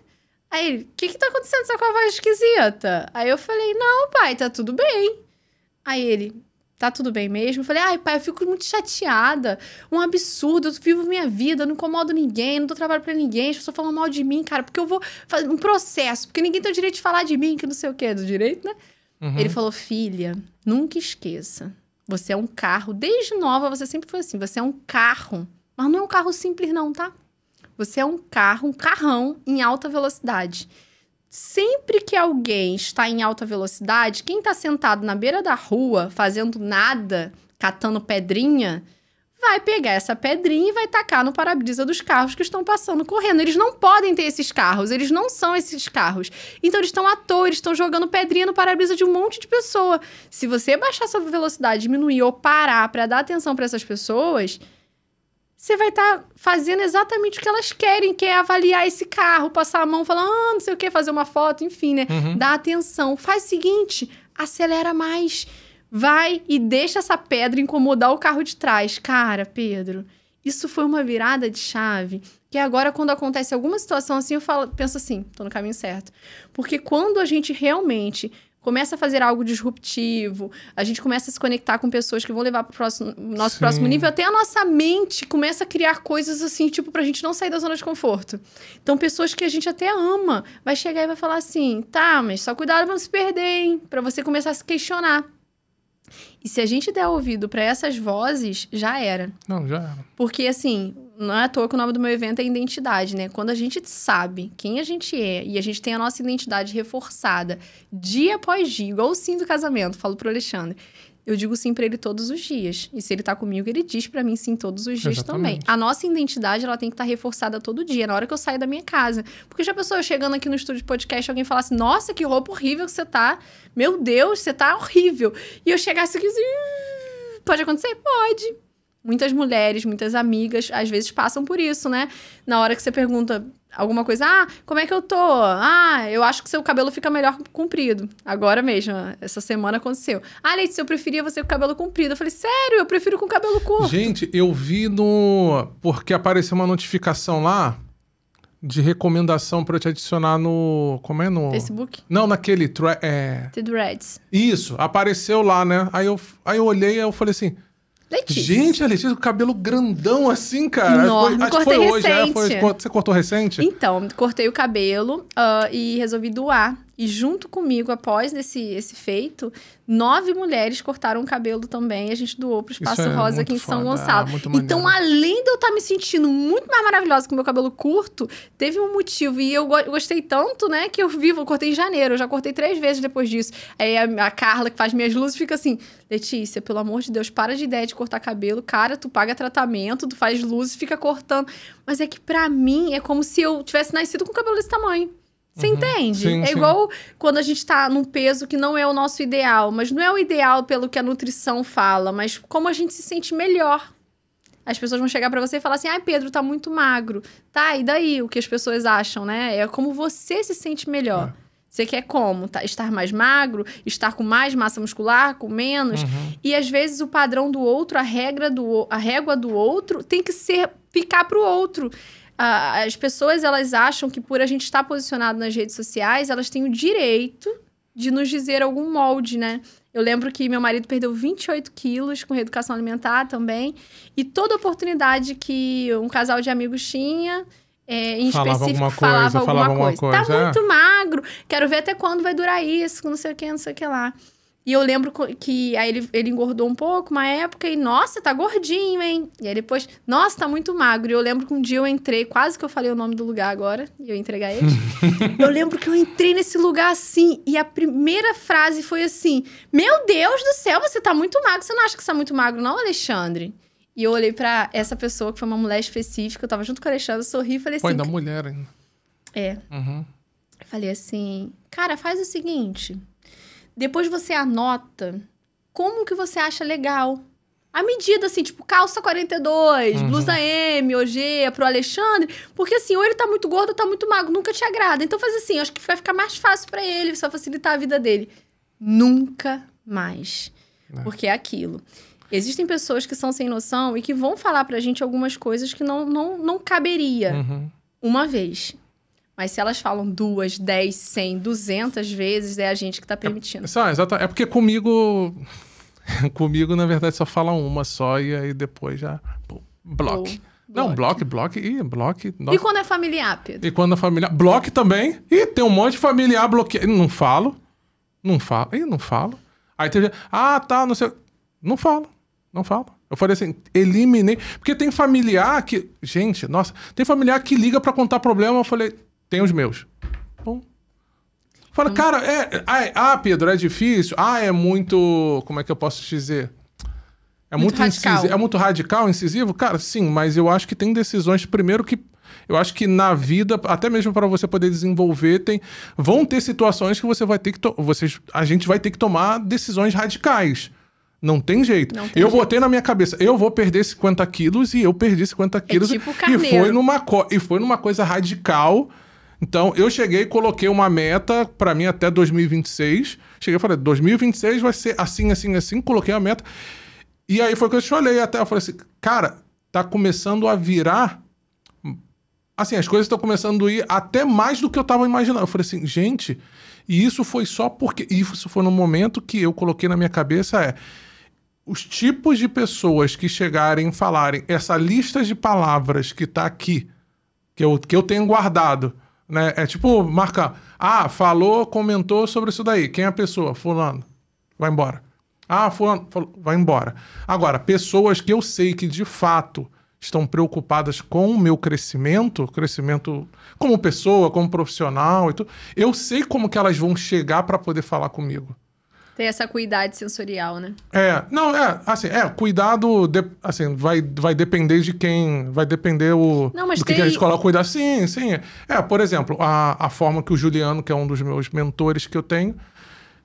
Aí ele, o que tá acontecendo? Você tá com a voz esquisita? Aí eu falei, não, pai, tá tudo bem. Aí ele, tá tudo bem mesmo? Eu falei, ai, pai, eu fico muito chateada. Um absurdo, eu vivo minha vida, eu não incomodo ninguém, não dou trabalho pra ninguém, as pessoas falam mal de mim, cara, porque eu vou fazer um processo, porque ninguém tem o direito de falar de mim, que não sei o quê, do direito, né? Ele falou, filha, nunca esqueça. Você é um carro, desde nova você sempre foi assim, você é um carro, mas não é um carro simples não, tá? Você é um carro, um carrão em alta velocidade. Sempre que alguém está em alta velocidade, quem está sentado na beira da rua, fazendo nada, catando pedrinha, vai pegar essa pedrinha e vai tacar no para-brisa dos carros que estão passando, correndo. Eles não podem ter esses carros, eles não são esses carros. Então, eles estão à toa, eles estão jogando pedrinha no para-brisa de um monte de pessoa. Se você baixar sua velocidade, diminuir ou parar para dar atenção para essas pessoas, você vai estar fazendo exatamente o que elas querem, que é avaliar esse carro, passar a mão, falar, não sei o que, fazer uma foto, enfim, né? Dá atenção. Faz o seguinte, acelera mais. Vai e deixa essa pedra incomodar o carro de trás. Cara, Pedro, isso foi uma virada de chave. Que agora, quando acontece alguma situação assim, penso assim, tô no caminho certo. Porque quando a gente realmente começa a fazer algo disruptivo, a gente começa a se conectar com pessoas que vão levar pro nosso próximo nível, até a nossa mente começa a criar coisas assim, tipo, pra gente não sair da zona de conforto. Então, pessoas que a gente até ama, vai chegar e vai falar assim, tá, mas só cuidado pra não se perder, hein? Pra você começar a se questionar. E se a gente der ouvido para essas vozes, já era. Não, já era. Porque, assim, não é à toa que o nome do meu evento é identidade, né? Quando a gente sabe quem a gente é e a gente tem a nossa identidade reforçada dia após dia, igual o sim do casamento, falo pro Alexandre. Eu digo sim pra ele todos os dias. E se ele tá comigo, ele diz pra mim sim todos os dias também. A nossa identidade, ela tem que estar reforçada todo dia, na hora que eu saio da minha casa. Porque já pensou, eu chegando aqui no estúdio de podcast, alguém falasse, nossa, que roupa horrível que você tá. Meu Deus, você tá horrível. E eu chegasse aqui assim, pode acontecer? Pode. Muitas mulheres, muitas amigas, às vezes passam por isso, né? Na hora que você pergunta alguma coisa, como é que eu tô? Eu acho que seu cabelo fica melhor comprido. Agora mesmo, essa semana aconteceu. Letícia, eu preferia você com cabelo comprido. Eu falei, sério? Eu prefiro com cabelo curto. Gente, eu vi porque apareceu uma notificação lá de recomendação pra eu te adicionar no... Como é? No... Facebook? Não, naquele... Threads. Isso, apareceu lá, né? Aí eu olhei e eu falei assim... Letícia. Gente, a Letícia com o cabelo grandão assim, cara. Enorme. Acho que foi hoje, Você cortou recente? Então, cortei o cabelo e resolvi doar. E junto comigo, após esse feito, 9 mulheres cortaram o cabelo também. E a gente doou pro Espaço Rosa aqui em São Gonçalo. Então, além de eu estar me sentindo muito mais maravilhosa com o meu cabelo curto, teve um motivo. E eu gostei tanto, né, que eu cortei em janeiro. Eu já cortei 3 vezes depois disso. Aí a Carla, que faz minhas luzes, fica assim, Letícia, pelo amor de Deus, para de ideia de cortar cabelo. Cara, tu paga tratamento, tu faz luzes, fica cortando. Mas é que pra mim, é como se eu tivesse nascido com o cabelo desse tamanho. Você entende? Sim, é igual quando a gente tá num peso que não é o nosso ideal. Mas não é o ideal pelo que a nutrição fala, mas como a gente se sente melhor. as pessoas vão chegar pra você e falar assim, ai, Pedro, tá muito magro. Tá, e daí? O que as pessoas acham, né? É como você se sente melhor. Você quer como? Estar mais magro? Estar com mais massa muscular? Com menos? E às vezes o padrão do outro, a régua do outro tem que ficar pro outro. As pessoas, elas acham que por a gente estar posicionado nas redes sociais, elas têm o direito de nos dizer algum molde, né? Eu lembro que meu marido perdeu 28 quilos com reeducação alimentar também. E toda oportunidade que um casal de amigos tinha... em específico, falava alguma coisa. Tá muito magro, quero ver até quando vai durar isso, não sei o que lá. E eu lembro que aí ele engordou um pouco, uma época, e nossa, tá gordinho, hein? E aí depois, nossa, tá muito magro. E eu lembro que um dia eu entrei, quase que eu falei o nome do lugar agora, e eu ia entregar ele. Eu lembro que eu entrei nesse lugar assim, e a primeira frase foi assim, meu Deus do céu, você tá muito magro, você não acha que você tá muito magro não, Alexandre? E eu olhei pra essa pessoa, que foi uma mulher específica, eu tava junto com a Alexandra, sorri e falei assim... Foi da mulher ainda. Eu falei assim, cara, faz o seguinte, depois você anota como que você acha legal. A medida, assim, tipo, calça 42, blusa M ou G pro Alexandre, porque assim, ou ele tá muito gordo ou tá muito magro, nunca te agrada. Então faz assim, acho que vai ficar mais fácil pra ele, só facilitar a vida dele. Nunca mais. Porque é aquilo. Existem pessoas que são sem noção e que vão falar pra gente algumas coisas que não caberia uma vez. Mas se elas falam 2, 10, 100, 200 vezes, é a gente que tá permitindo. Exato. É porque comigo, na verdade, só fala uma só e aí depois já... Pô, bloque. Não, bloque. Nossa. E quando é familiar, Pedro? E quando é familiar... Bloque também. Ih, tem um monte de familiar bloqueado. Não falo. Aí teve... tá, não sei... Não falo. Eu falei assim, eliminei. Porque tem familiar que... Gente, nossa. Tem familiar que liga pra contar problema. Eu falei, tem os meus. Bom. Fala, cara, Pedro, é difícil. É muito... Como é que eu posso te dizer? É muito incisivo. É muito radical, incisivo? Cara, sim. Mas eu acho que tem decisões... Primeiro que... Eu acho que na vida, até mesmo para você poder desenvolver, vão ter situações que você vai ter que... A gente vai ter que tomar decisões radicais. Não tem jeito. Botei na minha cabeça, eu vou perder 50 quilos e eu perdi 50 quilos. Tipo e foi numa coisa radical. Então, eu cheguei e coloquei uma meta pra mim até 2026. Cheguei e falei, 2026 vai ser assim, assim, assim. Coloquei a meta. E aí foi que eu te falei até. Eu falei assim, cara, tá começando a virar... Assim, as coisas estão começando a ir até mais do que eu tava imaginando. Eu falei assim, gente... E isso foi só porque... Isso foi no momento que eu coloquei na minha cabeça os tipos de pessoas que chegarem e falarem essa lista de palavras que tá aqui, que eu tenho guardado, né? É tipo, marcar. Falou, comentou sobre isso daí. Quem é a pessoa? Fulano. Vai embora. Fulano. Vai embora. Agora, pessoas que eu sei que, de fato, estão preocupadas com o meu crescimento como pessoa, como profissional e tudo, eu sei como que elas vão chegar para poder falar comigo. Tem essa cuidado sensorial, né? Cuidado, vai depender de quem, vai depender do que a gente coloca cuidado. Sim. Por exemplo, a forma que o Juliano, que é um dos meus mentores que eu tenho,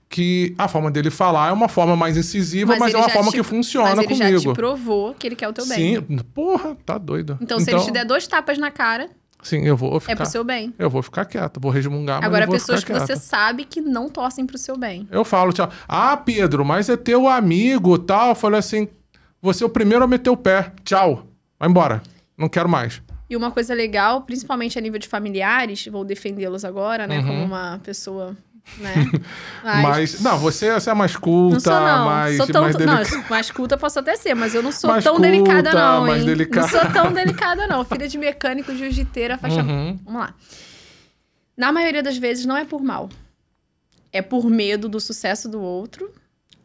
que a forma dele falar é uma forma mais incisiva, mas é uma forma que funciona comigo. Mas ele já te provou que ele quer o teu bem. Sim, porra, tá doido. Então, se ele te der 2 tapas na cara... Sim, eu vou ficar... É pro seu bem. Eu vou ficar quieto, vou resmungar, Agora, mas eu vou pessoas ficar que quieto. você sabe que não torcem pro seu bem. Eu falo, tchau. Pedro, mas é teu amigo, tal. Eu falei assim, você é o primeiro a meter o pé. Tchau, vai embora. Não quero mais. E uma coisa legal, principalmente a nível de familiares, vou defendê-los agora, né? Como uma pessoa... Né? Mas não, você é mais culta, não sou, não. mais mais culta posso até ser, mas eu não sou tão delicada não, hein? Não sou tão delicada não, filha de mecânico, jiu-jiteira, faixa... Vamos lá. Na maioria das vezes não é por mal. É por medo do sucesso do outro,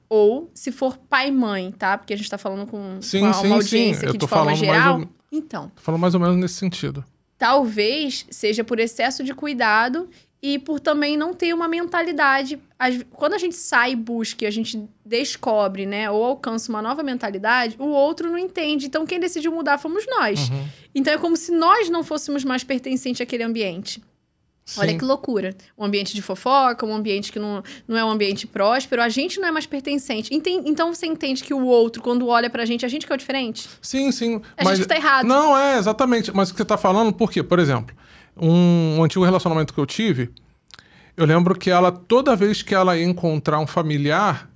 ou se for pai e mãe, tá? Porque a gente tá falando com uma audiência aqui de forma geral. Então. Tô falando mais ou menos nesse sentido. Talvez seja por excesso de cuidado e por também não ter uma mentalidade. Quando a gente sai e busca, a gente descobre, né? Ou alcança uma nova mentalidade, o outro não entende. Então, quem decidiu mudar fomos nós. Então, é como se nós não fôssemos mais pertencentes àquele ambiente. Sim. Olha que loucura. Um ambiente de fofoca, um ambiente que não é um ambiente próspero, a gente não é mais pertencente. Então você entende que o outro, quando olha pra gente, a gente que é o diferente? Sim, sim. A gente que tá errado. Não, exatamente. Mas o que você tá falando, por quê? Por exemplo, um antigo relacionamento que eu tive, eu lembro que ela, toda vez que ela ia encontrar um familiar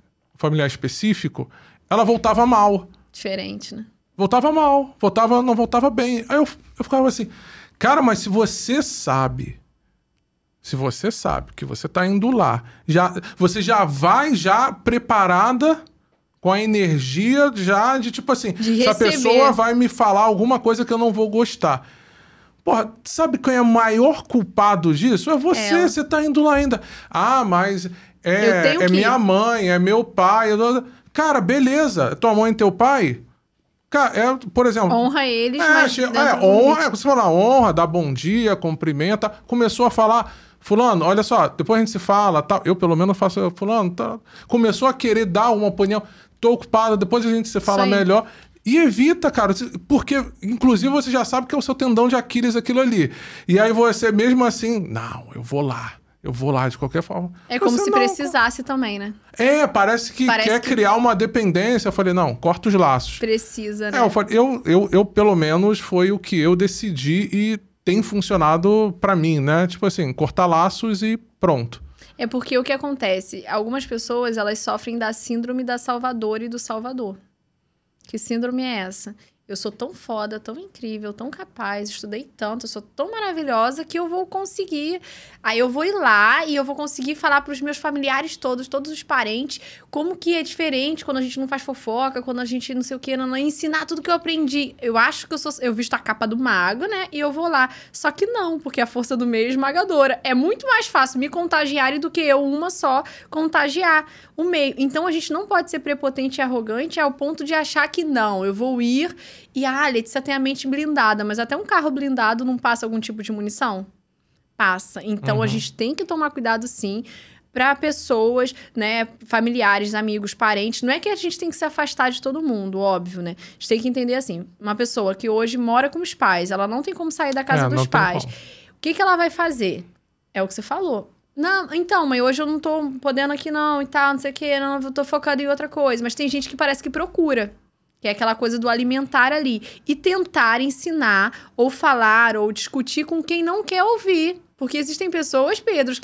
específico, ela voltava mal. Diferente, né? Voltava mal, não voltava bem. Aí eu ficava assim, cara, mas se você sabe que você tá indo lá, você já vai preparada com a energia já de tipo assim, De se a receber. pessoa vai me falar alguma coisa que eu não vou gostar. Porra, sabe quem é o maior culpado disso? É você, Ela. você tá indo lá ainda. Ah, mas Eu tenho é que- minha mãe, é meu pai. Cara, beleza, tua mãe e teu pai... Cara, por exemplo... Honra eles, mas dentro do honra, limite. você fala honra, dá bom dia, cumprimenta. Começou a falar, fulano, olha só, depois a gente se fala, tá? Eu pelo menos faço, fulano, tá? Começou a querer dar uma opinião, tô ocupado, depois a gente se fala Isso aí. melhor. E evita, cara, porque inclusive você já sabe que é o seu tendão de Aquiles aquilo ali. E aí você mesmo assim, não, eu vou lá de qualquer forma. É como Você se não, precisasse também, né? parece que Parece quer que- criar uma dependência. Eu falei, não, corta os laços. Precisa, né? Eu falei, eu pelo menos foi o que eu decidi e tem funcionado pra mim, né? Tipo assim, cortar laços e pronto. É porque o que acontece? Algumas pessoas, elas sofrem da síndrome da salvadora e do salvador. Que síndrome é essa? Eu sou tão foda, tão incrível, tão capaz, estudei tanto, eu sou tão maravilhosa que eu vou conseguir. Aí eu vou ir lá e eu vou conseguir falar pros meus familiares todos os parentes, como que é diferente quando a gente não faz fofoca, quando a gente não sei o que, não ensinar tudo que eu aprendi. Eu acho que eu visto a capa do mago, né? E eu vou lá. Só que não, porque a força do meio é esmagadora. É muito mais fácil me contagiarem do que eu, uma só, contagiar o meio. Então a gente não pode ser prepotente e arrogante ao ponto de achar que não, eu vou ir e a Letícia tem a mente blindada, mas até um carro blindado não passa algum tipo de munição? Passa. Então a gente tem que tomar cuidado sim para pessoas, né, familiares, amigos, parentes. Não é que a gente tem que se afastar de todo mundo, óbvio, né? A gente tem que entender assim, uma pessoa que hoje mora com os pais, ela não tem como sair da casa não dos tem pais. como. O que ela vai fazer? É o que você falou. Não, então, mãe, hoje eu não tô podendo aqui não e tal, não sei o quê, não, eu tô focado em outra coisa. Mas tem gente que parece que procura. Que é aquela coisa do alimentar ali. E tentar ensinar, ou falar, ou discutir com quem não quer ouvir. Porque existem pessoas, Pedro,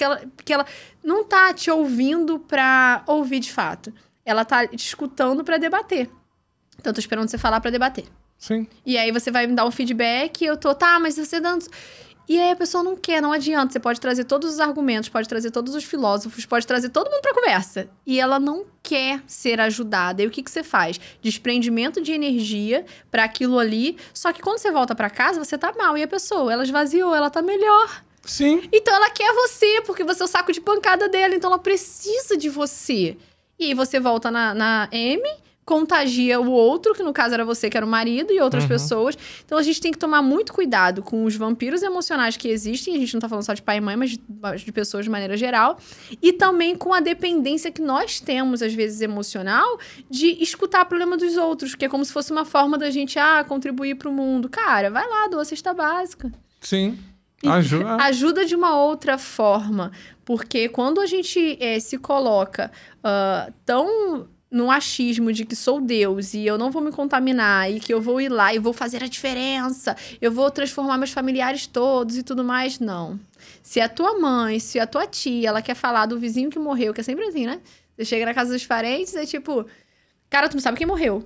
que ela não tá te ouvindo pra ouvir de fato. Ela tá te escutando pra debater. Então, eu tô esperando você falar pra debater. Sim. E aí, você vai me dar um feedback, eu tô, tá, mas você dando... E aí, a pessoa não quer, não adianta. Você pode trazer todos os argumentos, pode trazer todos os filósofos, pode trazer todo mundo pra conversa. E ela não quer ser ajudada. E o que você faz? Desprendimento de energia pra aquilo ali. Só que quando você volta pra casa, você tá mal. E a pessoa, ela esvaziou, ela tá melhor. Sim. Então, ela quer você, porque você é o saco de pancada dela. Então, ela precisa de você. E aí, você volta na M... contagia o outro, que no caso era você, que era o marido, e outras pessoas. Então, a gente tem que tomar muito cuidado com os vampiros emocionais que existem. A gente não tá falando só de pai e mãe, mas de pessoas de maneira geral. E também com a dependência que nós temos, às vezes, emocional, de escutar o problema dos outros. Que é como se fosse uma forma da gente, contribuir pro mundo. Cara, vai lá, doa a cesta básica. Sim. Ajuda. Ajuda de uma outra forma. Porque quando a gente se coloca tão... no achismo de que sou Deus e eu não vou me contaminar e que eu vou ir lá e vou fazer a diferença, eu vou transformar meus familiares todos e tudo mais, não. Se a tua mãe, se a tua tia, ela quer falar do vizinho que morreu, que é sempre assim, né? Você chega na casa dos parentes e é tipo, cara, tu não sabe quem morreu.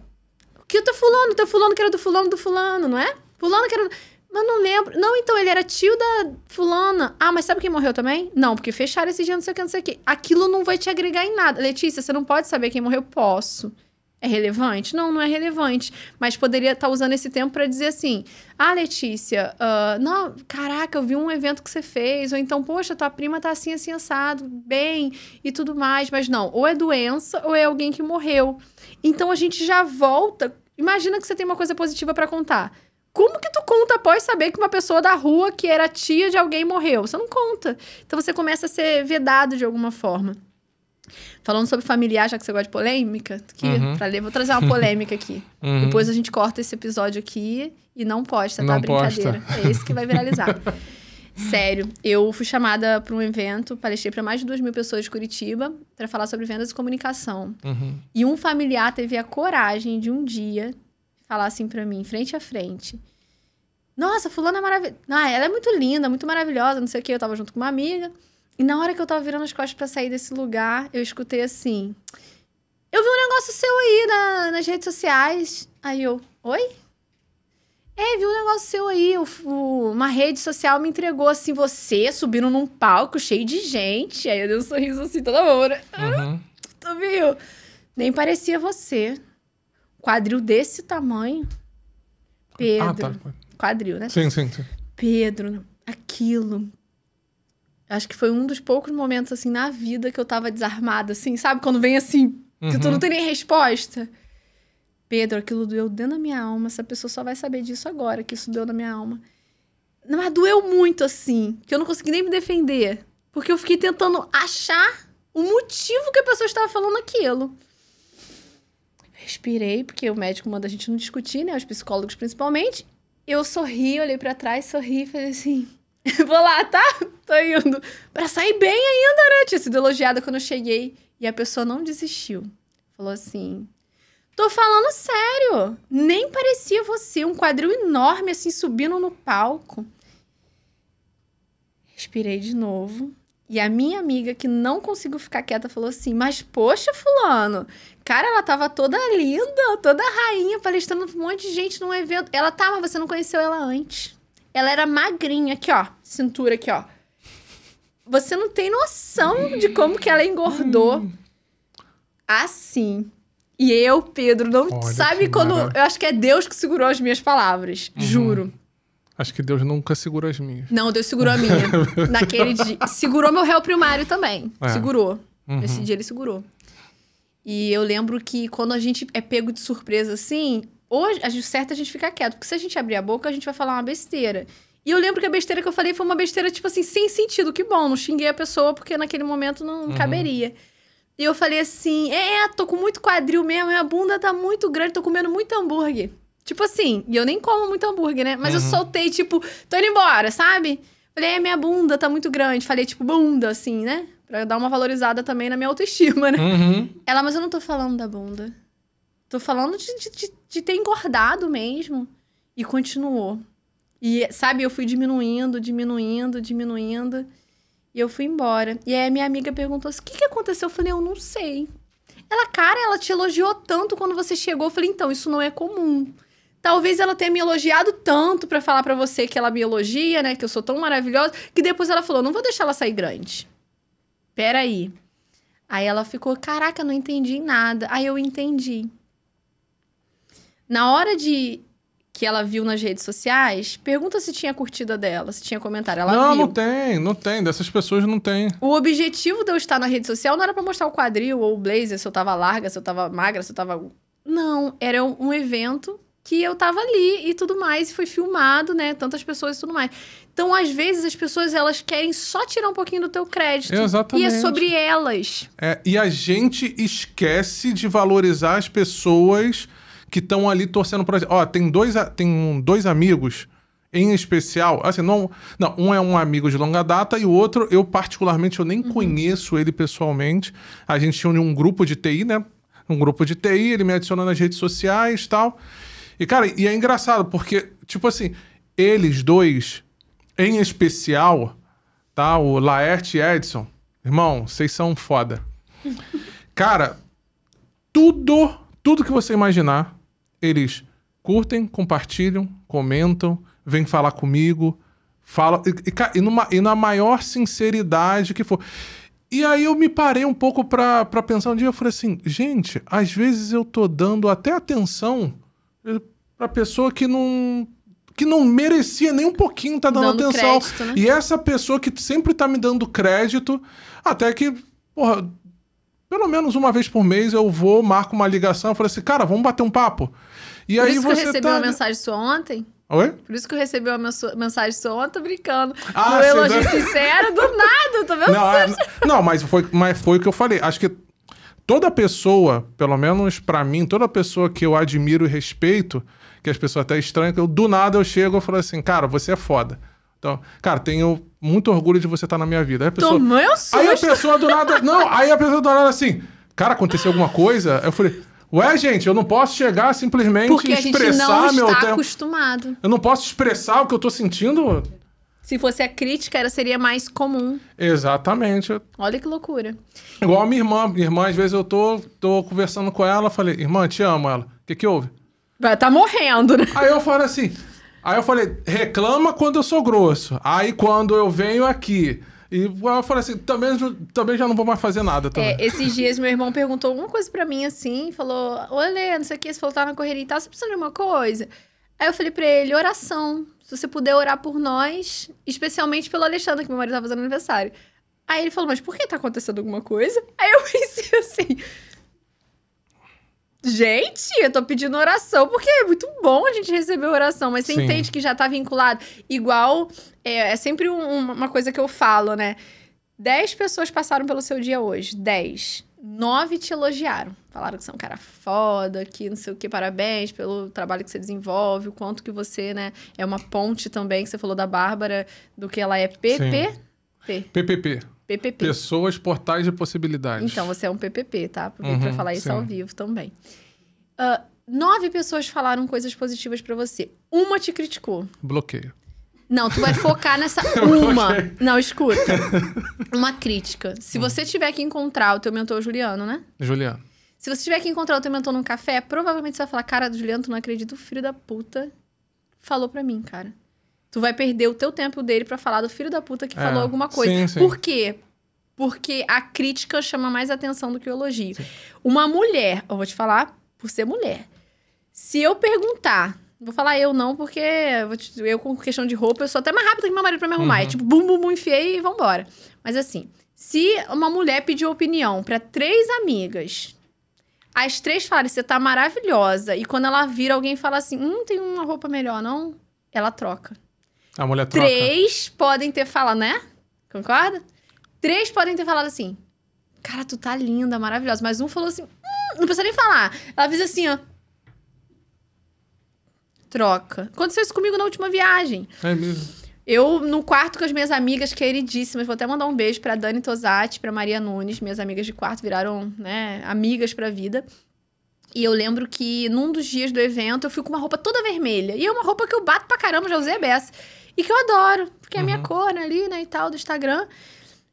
O que o teu fulano que era do fulano, não é? Fulano que era do... Mas não lembro. Não, então, ele era tio da fulana. Ah, mas sabe quem morreu também? Não, porque fecharam esse dia, não sei o que. Aquilo não vai te agregar em nada. Letícia, você não pode saber quem morreu? Posso. É relevante? Não, não é relevante. Mas poderia estar usando esse tempo pra dizer assim, Letícia, não, caraca, eu vi um evento que você fez. Ou então, poxa, tua prima tá assim, assim, assado, bem, e tudo mais. Mas não, ou é doença, ou é alguém que morreu. Então, a gente já volta... Imagina que você tem uma coisa positiva pra contar. Como que tu conta após saber que uma pessoa da rua que era tia de alguém morreu? Você não conta. Então, você começa a ser vedado de alguma forma. Falando sobre familiar, já que você gosta de polêmica, vou trazer uma polêmica aqui. Depois a gente corta esse episódio aqui e não posta, tá? Não Brincadeira. posta. É esse que vai viralizar. Sério, eu fui chamada para um evento, palestrei para mais de 2.000 pessoas de Curitiba para falar sobre vendas e comunicação. E um familiar teve a coragem de um dia falar assim para mim, frente a frente. Nossa, fulana é maravilhosa. Ah, ela é muito linda, muito maravilhosa, não sei o quê. Eu tava junto com uma amiga. E na hora que eu tava virando as costas para sair desse lugar, eu escutei assim... Eu vi um negócio seu aí nas redes sociais. Aí eu, oi? Vi um negócio seu aí. Uma rede social me entregou assim, você subindo num palco cheio de gente. Aí eu dei um sorriso assim toda hora. Tu viu? Nem parecia você. Quadril desse tamanho. Pedro. Quadril, né? Sim. Pedro, aquilo. Acho que foi um dos poucos momentos assim na vida que eu tava desarmada, assim, sabe? Quando vem assim... Que tu não tem nem resposta. Pedro, aquilo doeu dentro da minha alma. Essa pessoa só vai saber disso agora, que isso doeu na minha alma. Mas doeu muito, assim, que eu não consegui nem me defender. Porque eu fiquei tentando achar o motivo que a pessoa estava falando aquilo. Respirei, porque o médico manda a gente não discutir, né? Os psicólogos, principalmente. Eu sorri, olhei pra trás, sorri e falei assim... Vou lá, tá? Tô indo. Pra sair bem ainda, né? Tinha sido elogiada quando eu cheguei. E a pessoa não desistiu. Falou assim... Tô falando sério. Nem parecia você. Um quadril enorme, assim, subindo no palco. Respirei de novo. E a minha amiga, que não conseguiu ficar quieta, falou assim... Mas, poxa, fulano... Cara, ela tava toda linda, toda rainha, palestrando um monte de gente num evento. Ela tá, mas você não conheceu ela antes. Ela era magrinha. Aqui, ó. Cintura aqui, ó. Você não tem noção de como que ela engordou. Assim. E eu, Pedro, não... Olha, sabe quando... Eu acho que é Deus que segurou as minhas palavras. Juro. Acho que Deus nunca segura as minhas. Não, Deus segurou a minha. Naquele dia. Segurou meu réu primário também. Segurou. Nesse dia ele segurou. E eu lembro que quando a gente é pego de surpresa assim... Hoje, o certo é a gente ficar quieto. Porque se a gente abrir a boca, a gente vai falar uma besteira. E eu lembro que a besteira que eu falei foi uma besteira, tipo assim, sem sentido. Que bom, não xinguei a pessoa, porque naquele momento não caberia. E eu falei assim, tô com muito quadril mesmo, minha bunda tá muito grande, tô comendo muito hambúrguer. Tipo assim, e eu nem como muito hambúrguer, né? Mas eu soltei, tipo, tô indo embora, sabe? Falei, minha bunda tá muito grande. Falei, tipo, bunda, assim, né? Pra dar uma valorizada também na minha autoestima, né? Ela, mas eu não tô falando da bunda. Tô falando de ter engordado mesmo. E continuou. E, sabe, eu fui diminuindo. E eu fui embora. E aí a minha amiga perguntou assim, o que aconteceu? Eu falei, eu não sei. Ela, cara, ela te elogiou tanto quando você chegou. Eu falei, então, isso não é comum. Talvez ela tenha me elogiado tanto pra falar pra você que ela me elogia, né? Que eu sou tão maravilhosa. Que depois ela falou, não vou deixar ela sair grande. Peraí. Aí ela ficou, caraca, não entendi nada. Aí eu entendi. Na hora que ela viu nas redes sociais, pergunta se tinha curtida dela, se tinha comentário. Ela viu. Não tem. Dessas pessoas não tem. O objetivo de eu estar na rede social não era pra mostrar o quadril ou o blazer, se eu tava larga, se eu tava magra, se eu tava... Não, era um evento que eu tava ali e tudo mais, e foi filmado, né? Tantas pessoas e tudo mais. Então, às vezes, as pessoas, elas querem só tirar um pouquinho do teu crédito. Exatamente. E é sobre elas. E a gente esquece de valorizar as pessoas... que estão ali torcendo por... Ó, tem dois amigos, em especial... Assim, não, um é um amigo de longa data e o outro, eu particularmente, eu nem conheço ele pessoalmente. A gente tinha um grupo de TI, né? Um grupo de TI, ele me adicionou nas redes sociais e tal. E, cara, e é engraçado, porque, tipo assim, eles dois, em especial, tá? O Laerte e Edson, irmão, vocês são foda. Cara, tudo que você imaginar, eles curtem, compartilham, comentam, vêm falar comigo, falam... E na maior sinceridade que for. E aí eu me parei um pouco pra pensar um dia, eu falei assim, gente, às vezes eu tô dando até atenção pra pessoa que não merecia nem um pouquinho tá dando atenção. Crédito, né? E essa pessoa que sempre tá me dando crédito, até que, porra, pelo menos uma vez por mês eu marco uma ligação, eu falei assim, cara, vamos bater um papo. E Por aí isso que você eu recebi uma mensagem sua ontem. Oi? Por isso que eu recebi uma mensagem sua ontem, tô brincando. Ah, No sim, elogio sincero, do nada, tá vendo? Não, mas foi o que eu falei. Acho que toda pessoa, pelo menos pra mim, toda pessoa que eu admiro e respeito, que as pessoas até estranham, que do nada eu chego e falo assim, cara, você é foda. Então, cara, tenho muito orgulho de você estar na minha vida. Aí a pessoa, Tomou um susto. aí a pessoa do nada... Não, aí a pessoa do nada assim... Cara, aconteceu alguma coisa? Eu falei... Ué, gente, eu não posso chegar simplesmente Porque expressar a gente não meu está tempo. acostumado. Eu não posso expressar o que eu tô sentindo? Se fosse a crítica, seria mais comum. Exatamente. Olha que loucura. Igual a minha irmã. Minha irmã, às vezes eu tô conversando com ela, falei, irmã, te amo. Ela, o que houve? Vai tá morrendo, né? Aí eu falo assim... Aí eu falei, reclama quando eu sou grosso. Aí quando eu venho aqui... E eu falei assim, também já não vou mais fazer nada. Também. Esses dias meu irmão perguntou alguma coisa pra mim assim, falou, olha, não sei o que, você falou que tá na correria e tal, você precisa de uma coisa? Aí eu falei pra ele, oração. Se você puder orar por nós, especialmente pelo Alexandre, que meu marido tá fazendo aniversário. Aí ele falou, mas por que tá acontecendo alguma coisa? Aí eu pensei assim... Gente, eu tô pedindo oração, porque é muito bom a gente receber oração, mas você Sim. entende que já tá vinculado. Igual, é sempre uma coisa que eu falo, né? 10 pessoas passaram pelo seu dia hoje, 10. 9 te elogiaram. Falaram que você é um cara foda, que não sei o que, parabéns pelo trabalho que você desenvolve, o quanto que você, né, é uma ponte também, que você falou da Bárbara, do que ela é PPP. PPP. Pessoas, portais de possibilidades. Então, você é um PPP, tá? Aproveito pra falar isso sim. ao vivo também. 9 pessoas falaram coisas positivas pra você. Uma te criticou. Bloqueio. Não, tu vai focar nessa uma. Não, escuta. Uma crítica. Se você tiver que encontrar o teu mentor Juliano, né? Juliano. Se você tiver que encontrar o teu mentor num café, provavelmente você vai falar, cara, Juliano, tu não acredita, o filho da puta falou pra mim, cara. Tu vai perder o teu tempo dele pra falar do filho da puta que falou alguma coisa. Sim, sim. Por quê? Porque a crítica chama mais atenção do que o elogio. Sim. Uma mulher, eu vou te falar por ser mulher. Se eu perguntar, vou falar eu não, porque eu com questão de roupa, eu sou até mais rápida que meu marido pra me arrumar. É tipo, bum, bum, bum, enfiei e vambora. Mas assim, se uma mulher pedir opinião pra 3 amigas, as 3 falam, você tá maravilhosa, e quando ela vira, alguém fala assim, tem uma roupa melhor, não? Ela troca. A mulher troca. 3 podem ter falado, né? Concorda? 3 podem ter falado assim, cara, tu tá linda, maravilhosa. Mas um falou assim, não precisa nem falar. Ela fez assim, ó. Troca. Aconteceu isso comigo na última viagem. É mesmo. Eu, no quarto com as minhas amigas queridíssimas, vou até mandar um beijo pra Dani Tosati, pra Maria Nunes, minhas amigas de quarto viraram, né, amigas pra vida. E eu lembro que num dos dias do evento eu fui com uma roupa toda vermelha. E é uma roupa que eu bato pra caramba, já usei a beça. E que eu adoro, porque é a minha cor ali, né, e tal, do Instagram.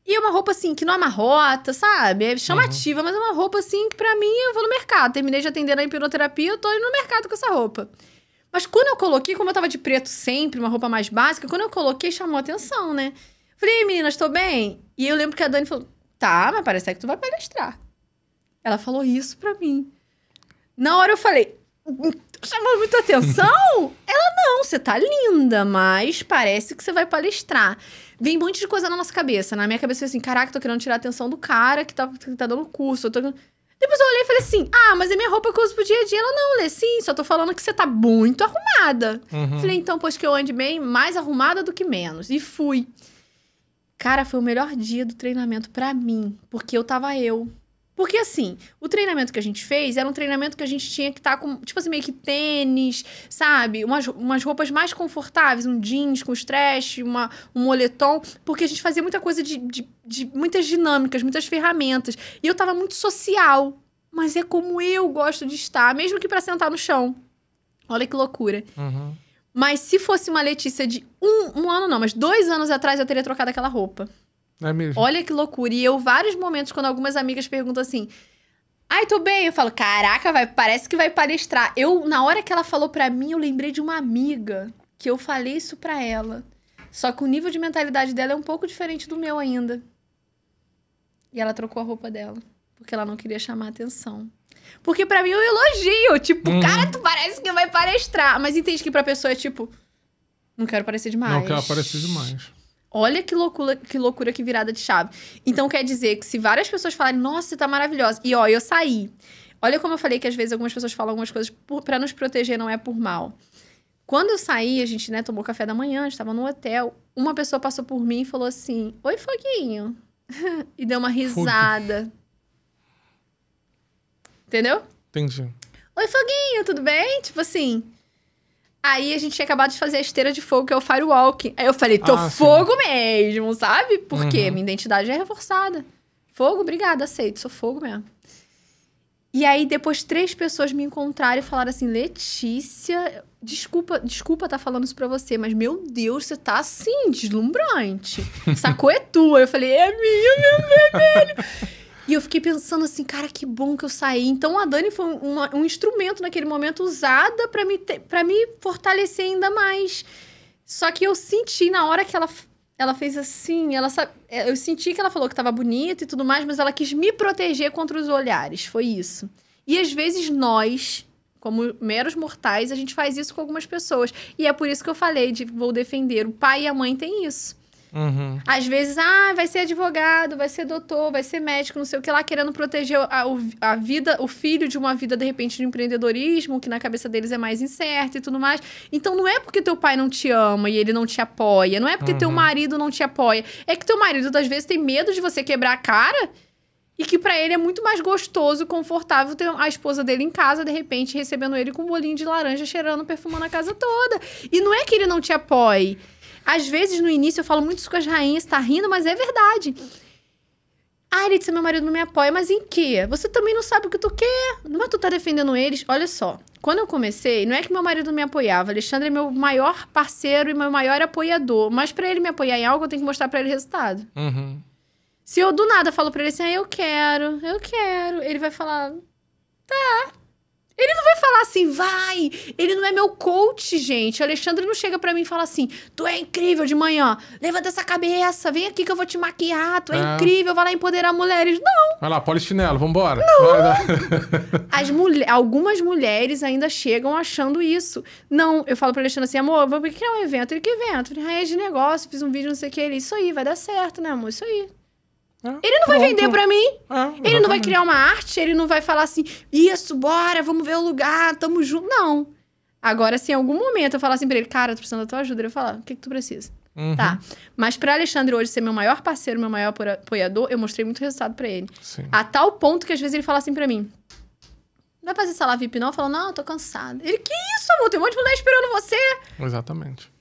E é uma roupa, assim, que não amarrota, sabe? É chamativa, mas é uma roupa, assim, que pra mim, eu vou no mercado. Terminei de atender na hipnoterapia, eu tô indo no mercado com essa roupa. Mas quando eu coloquei, como eu tava de preto sempre, uma roupa mais básica, quando eu coloquei, chamou atenção, né? Falei, meninas, tô bem? E eu lembro que a Dani falou, tá, mas parece que tu vai palestrar. Ela falou isso pra mim. Na hora eu falei, chamou muita atenção? Ela, não, você tá linda, mas parece que você vai palestrar. Vem um monte de coisa na nossa cabeça. Na minha cabeça, assim, caraca, tô querendo tirar a atenção do cara que tá dando curso. Depois eu olhei e falei assim, mas é minha roupa que eu uso pro dia a dia. Ela, não, Lê, sim, só tô falando que você tá muito arrumada. Falei, então, pois que eu ande bem, mais arrumada do que menos. E fui. Cara, foi o melhor dia do treinamento pra mim, porque eu tava eu. Porque, assim, o treinamento que a gente fez era um treinamento que a gente tinha que estar com, tipo assim, meio que tênis, sabe? Umas roupas mais confortáveis, um jeans com stretch, um moletom. Porque a gente fazia muita coisa de muitas dinâmicas, muitas ferramentas. E eu tava muito social. Mas é como eu gosto de estar, mesmo que pra sentar no chão. Olha que loucura. Mas se fosse uma Letícia de um ano não, mas 2 anos atrás, eu teria trocado aquela roupa. É mesmo. Olha que loucura. E eu, vários momentos, quando algumas amigas perguntam assim, ai, tô bem. Eu falo, caraca, parece que vai palestrar. Na hora que ela falou pra mim, eu lembrei de uma amiga que eu falei isso pra ela. Só que o nível de mentalidade dela é um pouco diferente do meu ainda. E ela trocou a roupa dela, porque ela não queria chamar atenção. Porque pra mim é um elogio. Tipo, cara, tu parece que vai palestrar. Mas entende que pra pessoa é tipo, não quero parecer demais. Não quero parecer demais. Olha que loucura, que virada de chave. Então, quer dizer que se várias pessoas falarem, nossa, você tá maravilhosa. E, ó, eu saí. Olha como eu falei que às vezes algumas pessoas falam algumas coisas pra nos proteger, não é por mal. Quando eu saí, a gente, né, tomou café da manhã, a gente tava no hotel. Uma pessoa passou por mim e falou assim, oi, Foguinho. E deu uma risada. Entendeu? Entendi. Oi, Foguinho, tudo bem? Tipo assim... Aí a gente tinha acabado de fazer a esteira de fogo, que é o firewalk. Aí eu falei, tô fogo mesmo, sabe? Porque minha identidade é reforçada. Fogo, obrigada, aceito, sou fogo mesmo. E aí, depois, 3 pessoas me encontraram e falaram assim, Letícia, desculpa tá falando isso pra você, mas, meu Deus, você tá, assim, deslumbrante. Essa cor é tua. Eu falei, é minha, meu vermelho. E eu fiquei pensando assim, cara, que bom que eu saí. Então, a Dani foi um instrumento, naquele momento, usada pra me fortalecer ainda mais. Só que eu senti, na hora que ela fez assim, eu senti que ela falou que tava bonita e tudo mais, mas ela quis me proteger contra os olhares, foi isso. E às vezes nós, como meros mortais, a gente faz isso com algumas pessoas. E é por isso que eu falei vou defender. O pai e a mãe têm isso. Às vezes, vai ser advogado, vai ser doutor, vai ser médico, não sei o que lá, querendo proteger a vida, o filho de uma vida, de repente, de empreendedorismo, que na cabeça deles é mais incerto e tudo mais. Então, não é porque teu pai não te ama e ele não te apoia, não é porque teu marido não te apoia, é que teu marido, às vezes, tem medo de você quebrar a cara e que pra ele é muito mais gostoso e confortável ter a esposa dele em casa, de repente, recebendo ele com um bolinho de laranja, cheirando, perfumando a casa toda. E não é que ele não te apoie. Às vezes, no início, eu falo muito isso com as rainhas, tá rindo, mas é verdade. Letícia, meu marido não me apoia, mas em quê? Você também não sabe o que tu quer. Não é tu tá defendendo eles? Olha só, quando eu comecei, não é que meu marido não me apoiava. Alexandre é meu maior parceiro e meu maior apoiador. Mas pra ele me apoiar em algo, eu tenho que mostrar pra ele o resultado. Se eu, do nada, falo pra ele assim, eu quero. Ele vai falar, tá. Ele não vai falar assim, vai! Ele não é meu coach, gente. O Alexandre não chega pra mim e fala assim, tu é incrível de manhã, levanta essa cabeça, vem aqui que eu vou te maquiar, tu é incrível, vai lá empoderar mulheres. Não! Vai lá, polichinelo, vambora. Algumas mulheres ainda chegam achando isso. Não, eu falo pro Alexandre assim, amor, vamos criar um evento. Ele, que evento? Eu falei, é de negócio, fiz um vídeo, não sei o que. Ele, isso aí, vai dar certo, né, amor? Isso aí. Ele não vai vender pra mim. Ele não vai criar uma arte, ele não vai falar assim, isso, bora, vamos ver o lugar, tamo junto. Não. Agora, se em algum momento eu falar assim pra ele, cara, tô precisando da tua ajuda, ele vai falar, o que tu precisa? Tá. Mas pra Alexandre hoje ser meu maior parceiro, meu maior apoiador, eu mostrei muito resultado pra ele. Sim. A tal ponto que às vezes ele fala assim pra mim, não vai fazer sala VIP não? Eu falo, não, eu tô cansada. Ele, que isso, amor? Tem um monte de mulher esperando você. Exatamente.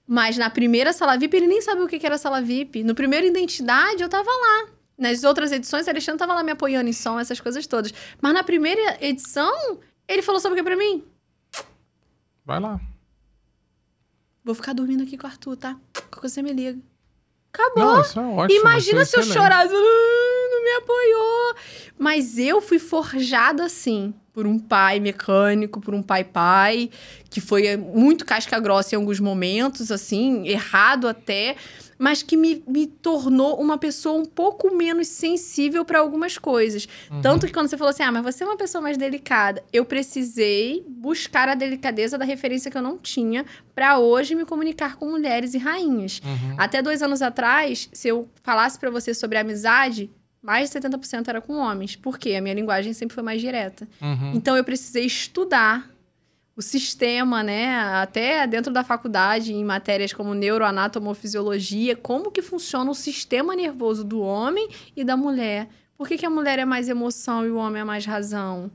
Mas na primeira sala VIP, ele nem sabia o que era sala VIP. No primeiro Identidade, eu tava lá. Nas outras edições, o Alexandre tava lá me apoiando em som, essas coisas todas. Mas na primeira edição, ele falou sobre o que pra mim? Vai lá. Vou ficar dormindo aqui com o Arthur, tá? Qualquer você me liga. Acabou. Não, isso é ótimo. Imagina se eu chorasse. Não me apoiou. Mas eu fui forjada assim. Por um pai mecânico, por um pai, que foi muito casca grossa em alguns momentos, assim, errado até, mas que me tornou uma pessoa um pouco menos sensível para algumas coisas. Tanto que quando você falou assim, mas você é uma pessoa mais delicada, eu precisei buscar a delicadeza da referência que eu não tinha para hoje me comunicar com mulheres e rainhas. Até 2 anos atrás, se eu falasse para você sobre amizade, mais de 70% era com homens. Por quê? A minha linguagem sempre foi mais direta. Então, eu precisei estudar o sistema, né? Até dentro da faculdade, em matérias como neuroanatomofisiologia, como que funciona o sistema nervoso do homem e da mulher. Por que a mulher é mais emoção e o homem é mais razão?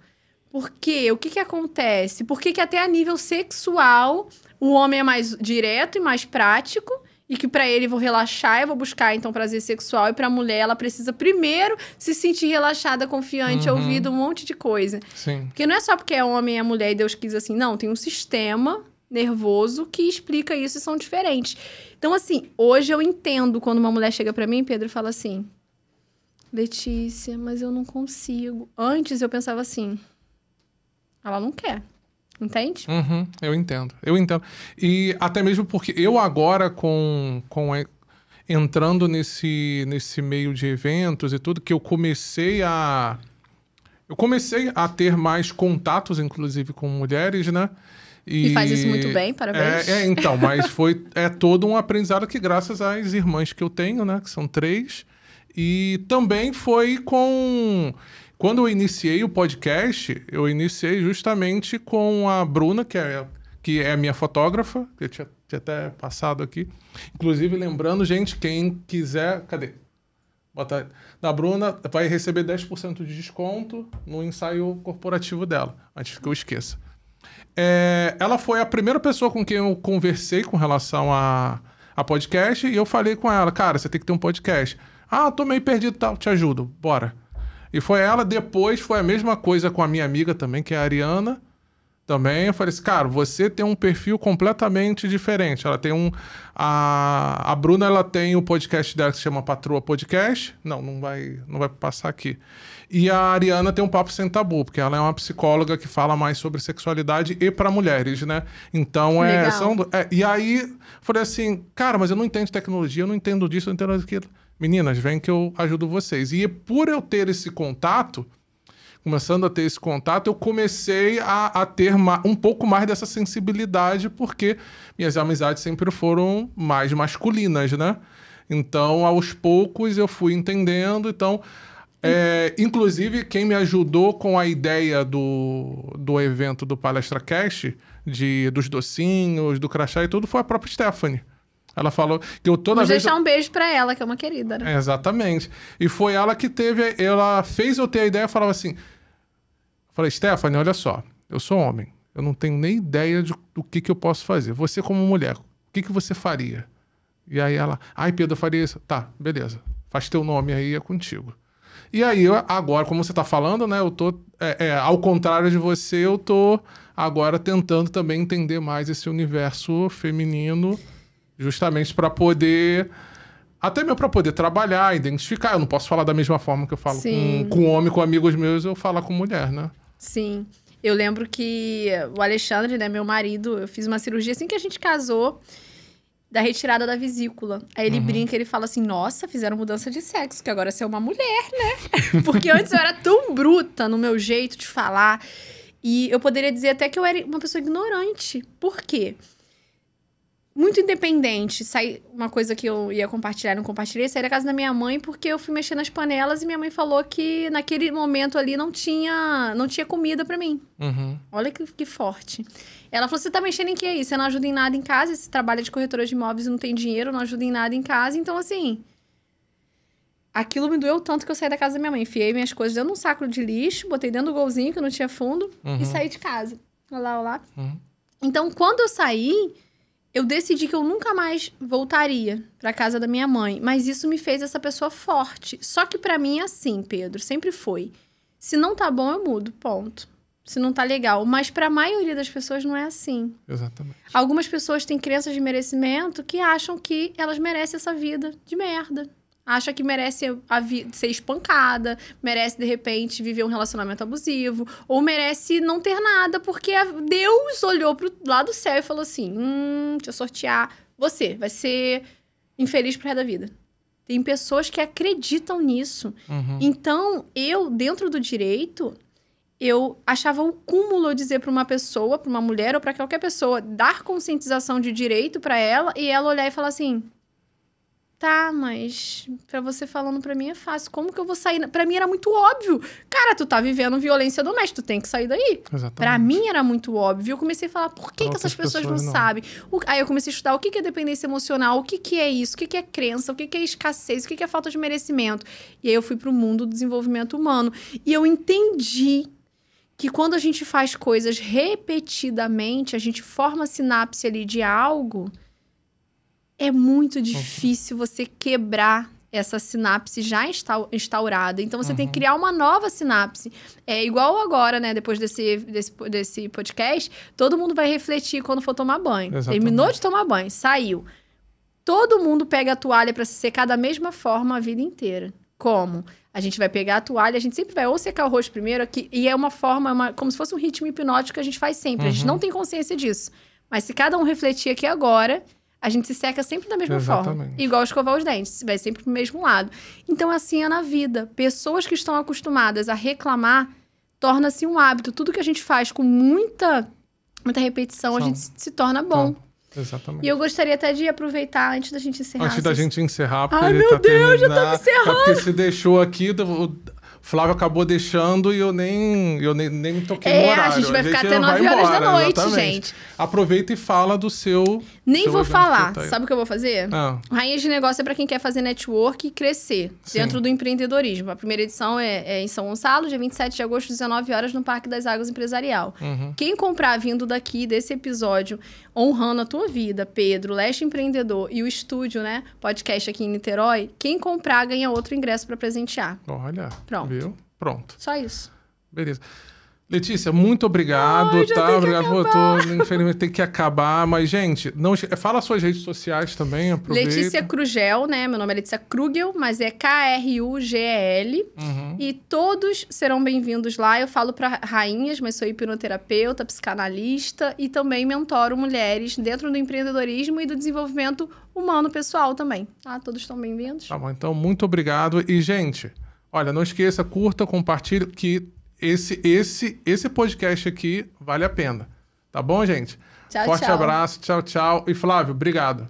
Por quê? O que acontece? Por que até a nível sexual, o homem é mais direto e mais prático? E que pra ele, vou relaxar, eu vou buscar, então, prazer sexual. E pra mulher, ela precisa primeiro se sentir relaxada, confiante, ouvida, um monte de coisa. Sim. Porque não é só porque é homem e é mulher e Deus quis assim. Não, tem um sistema nervoso que explica isso e são diferentes. Então, assim, hoje eu entendo quando uma mulher chega pra mim, Pedro, e fala assim, Letícia, mas eu não consigo. Antes eu pensava assim, ela não quer. Entende? Eu entendo. E até mesmo porque eu agora, entrando nesse meio de eventos e tudo, que eu comecei a ter mais contatos, inclusive, com mulheres, né? E faz isso muito bem, parabéns. Então, mas é todo um aprendizado que graças às irmãs que eu tenho, né? Que são 3. E também foi Quando eu iniciei o podcast, eu iniciei justamente com a Bruna, que é a minha fotógrafa, que eu tinha até passado aqui. Inclusive, lembrando, gente, quem quiser... Cadê? Bota da Bruna, vai receber 10% de desconto no ensaio corporativo dela, antes que eu esqueça. Ela foi a primeira pessoa com quem eu conversei com relação a podcast, e eu falei com ela, cara, você tem que ter um podcast. Ah, tô meio perdido, tal, te ajudo, bora. E foi ela. Depois foi a mesma coisa com a minha amiga também, que é a Ariana. Também eu falei assim, cara, você tem um perfil completamente diferente. Ela tem a Bruna, ela tem o podcast dela que se chama Patroa Podcast. Não vai passar aqui. E a Ariana tem um Papo Sem Tabu, porque ela é uma psicóloga que fala mais sobre sexualidade e para mulheres, né? Então, e aí, falei assim, cara, mas eu não entendo tecnologia, eu não entendo disso, eu não entendo daquilo. Meninas, vem que eu ajudo vocês. E por eu ter esse contato, começando a ter esse contato, eu comecei a ter um pouco mais dessa sensibilidade, porque minhas amizades sempre foram mais masculinas, né? Então, aos poucos, eu fui entendendo. Então, inclusive, quem me ajudou com a ideia do evento do Palestra Cast, dos docinhos, do crachá e tudo, foi a própria Stephanie. Ela falou que eu toda vez... Vou deixar um beijo pra ela, que é uma querida, né? Exatamente. E foi ela que ela fez eu ter a ideia, falava assim... Eu falei, Stephanie, olha só, eu sou homem, eu não tenho nem ideia do que eu posso fazer. Você como mulher, o que você faria? E aí ela, Pedro, eu faria isso. Tá, beleza, faz teu nome aí, é contigo. E aí, agora, como você tá falando, né, eu tô, ao contrário de você, eu tô agora tentando também entender mais esse universo feminino, justamente para poder... Até mesmo para poder trabalhar, identificar. Eu não posso falar da mesma forma que eu falo com homem, com amigos meus, eu falo com mulher, né? Sim. Eu lembro que o Alexandre, né, meu marido, eu fiz uma cirurgia assim que a gente casou, da retirada da vesícula. Aí ele brinca, ele fala assim, nossa, fizeram mudança de sexo, que agora você é uma mulher, né? Porque antes eu era tão bruta no meu jeito de falar. E eu poderia dizer até que eu era uma pessoa ignorante. Por quê? Muito independente. Uma coisa que eu ia compartilhar, não compartilhei, saí da casa da minha mãe porque eu fui mexer nas panelas e minha mãe falou que naquele momento ali não tinha comida pra mim. Olha que forte. Ela falou, você tá mexendo em que aí? Você não ajuda em nada em casa, você trabalha de corretora de imóveis e não tem dinheiro, não ajuda em nada em casa. Então, assim, aquilo me doeu tanto que eu saí da casa da minha mãe. Enfiei minhas coisas dentro de um saco de lixo, botei dentro do golzinho que não tinha fundo e saí de casa. Olá. Então, quando eu saí... Eu decidi que eu nunca mais voltaria pra casa da minha mãe. Mas isso me fez essa pessoa forte. Só que pra mim é assim, Pedro. Sempre foi. Se não tá bom, eu mudo. Ponto. Se não tá legal. Mas pra maioria das pessoas não é assim. Exatamente. Algumas pessoas têm crenças de merecimento que acham que elas merecem essa vida de merda. Acha que merece ser espancada, merece, de repente, viver um relacionamento abusivo, ou merece não ter nada, porque Deus olhou pro lado do céu e falou assim, deixa eu sortear, você vai ser infeliz pro resto da vida. Tem pessoas que acreditam nisso. Então, eu, dentro do direito, eu achava o cúmulo dizer pra uma pessoa, pra uma mulher ou pra qualquer pessoa, dar conscientização de direito pra ela, e ela olhar e falar assim... Tá, mas pra você falando pra mim é fácil. Como que eu vou sair? Pra mim era muito óbvio. Cara, tu tá vivendo violência doméstica, tu tem que sair daí. Exatamente. Pra mim era muito óbvio. Eu comecei a falar, por que essas pessoas não sabem? Aí eu comecei a estudar o que é dependência emocional, o que é isso, o que é crença, o que é escassez, o que é falta de merecimento. E aí eu fui pro mundo do desenvolvimento humano. E eu entendi que quando a gente faz coisas repetidamente, a gente forma sinapse ali de algo... É muito difícil você quebrar essa sinapse já instaurada. Então, você tem que criar uma nova sinapse. É igual agora, né? Depois desse podcast, todo mundo vai refletir quando for tomar banho. Exatamente. Terminou de tomar banho, saiu. Todo mundo pega a toalha para se secar da mesma forma a vida inteira. Como? A gente vai pegar a toalha, a gente sempre vai ou secar o rosto primeiro, aqui, e é uma forma, como se fosse um ritmo hipnótico que a gente faz sempre. A gente não tem consciência disso. Mas se cada um refletir aqui agora... A gente se seca sempre da mesma forma. Igual escovar os dentes. Vai sempre pro mesmo lado. Então, assim é na vida. Pessoas que estão acostumadas a reclamar, torna-se um hábito. Tudo que a gente faz com muita repetição, a gente se torna bom. Exatamente. E eu gostaria até de aproveitar, antes da gente encerrar. Antes da gente encerrar, porque ai, meu Deus, já estamos encerrando. Porque se deixou aqui... Flávio acabou deixando e eu nem toquei no horário. A gente vai ficar até 9 horas da noite, exatamente. gente. Aproveita e fala do seu... Nem seu vou evento falar. tá aí. Sabe o que eu vou fazer? Rainha de Negócio é para quem quer fazer network e crescer dentro do empreendedorismo. A primeira edição é em São Gonçalo, dia 27 de agosto, 19 horas, no Parque das Águas Empresarial. Quem comprar vindo daqui, desse episódio, honrando a tua vida, Pedro, Leste Empreendedor e o estúdio, né, podcast aqui em Niterói, quem comprar ganha outro ingresso para presentear. Olha, Pronto. viu? Pronto. Só isso. Beleza. Letícia, muito obrigado, Ai, já tá? tem que Obrigado, acabar. infelizmente tem que acabar, mas, gente, não fala suas redes sociais também, aproveita. Letícia Krugel, né? Meu nome é Letícia Krugel, mas é Krugel. E todos serão bem-vindos lá. Eu falo para rainhas, mas sou hipnoterapeuta, psicanalista e também mentoro mulheres dentro do empreendedorismo e do desenvolvimento humano pessoal também. Tá? Todos estão bem-vindos. Tá bom, então, muito obrigado. E, gente, olha, não esqueça, curta, compartilhe, que esse podcast aqui vale a pena. Tá bom, gente? Tchau, Forte tchau. abraço, tchau, tchau. E Flávio, obrigado.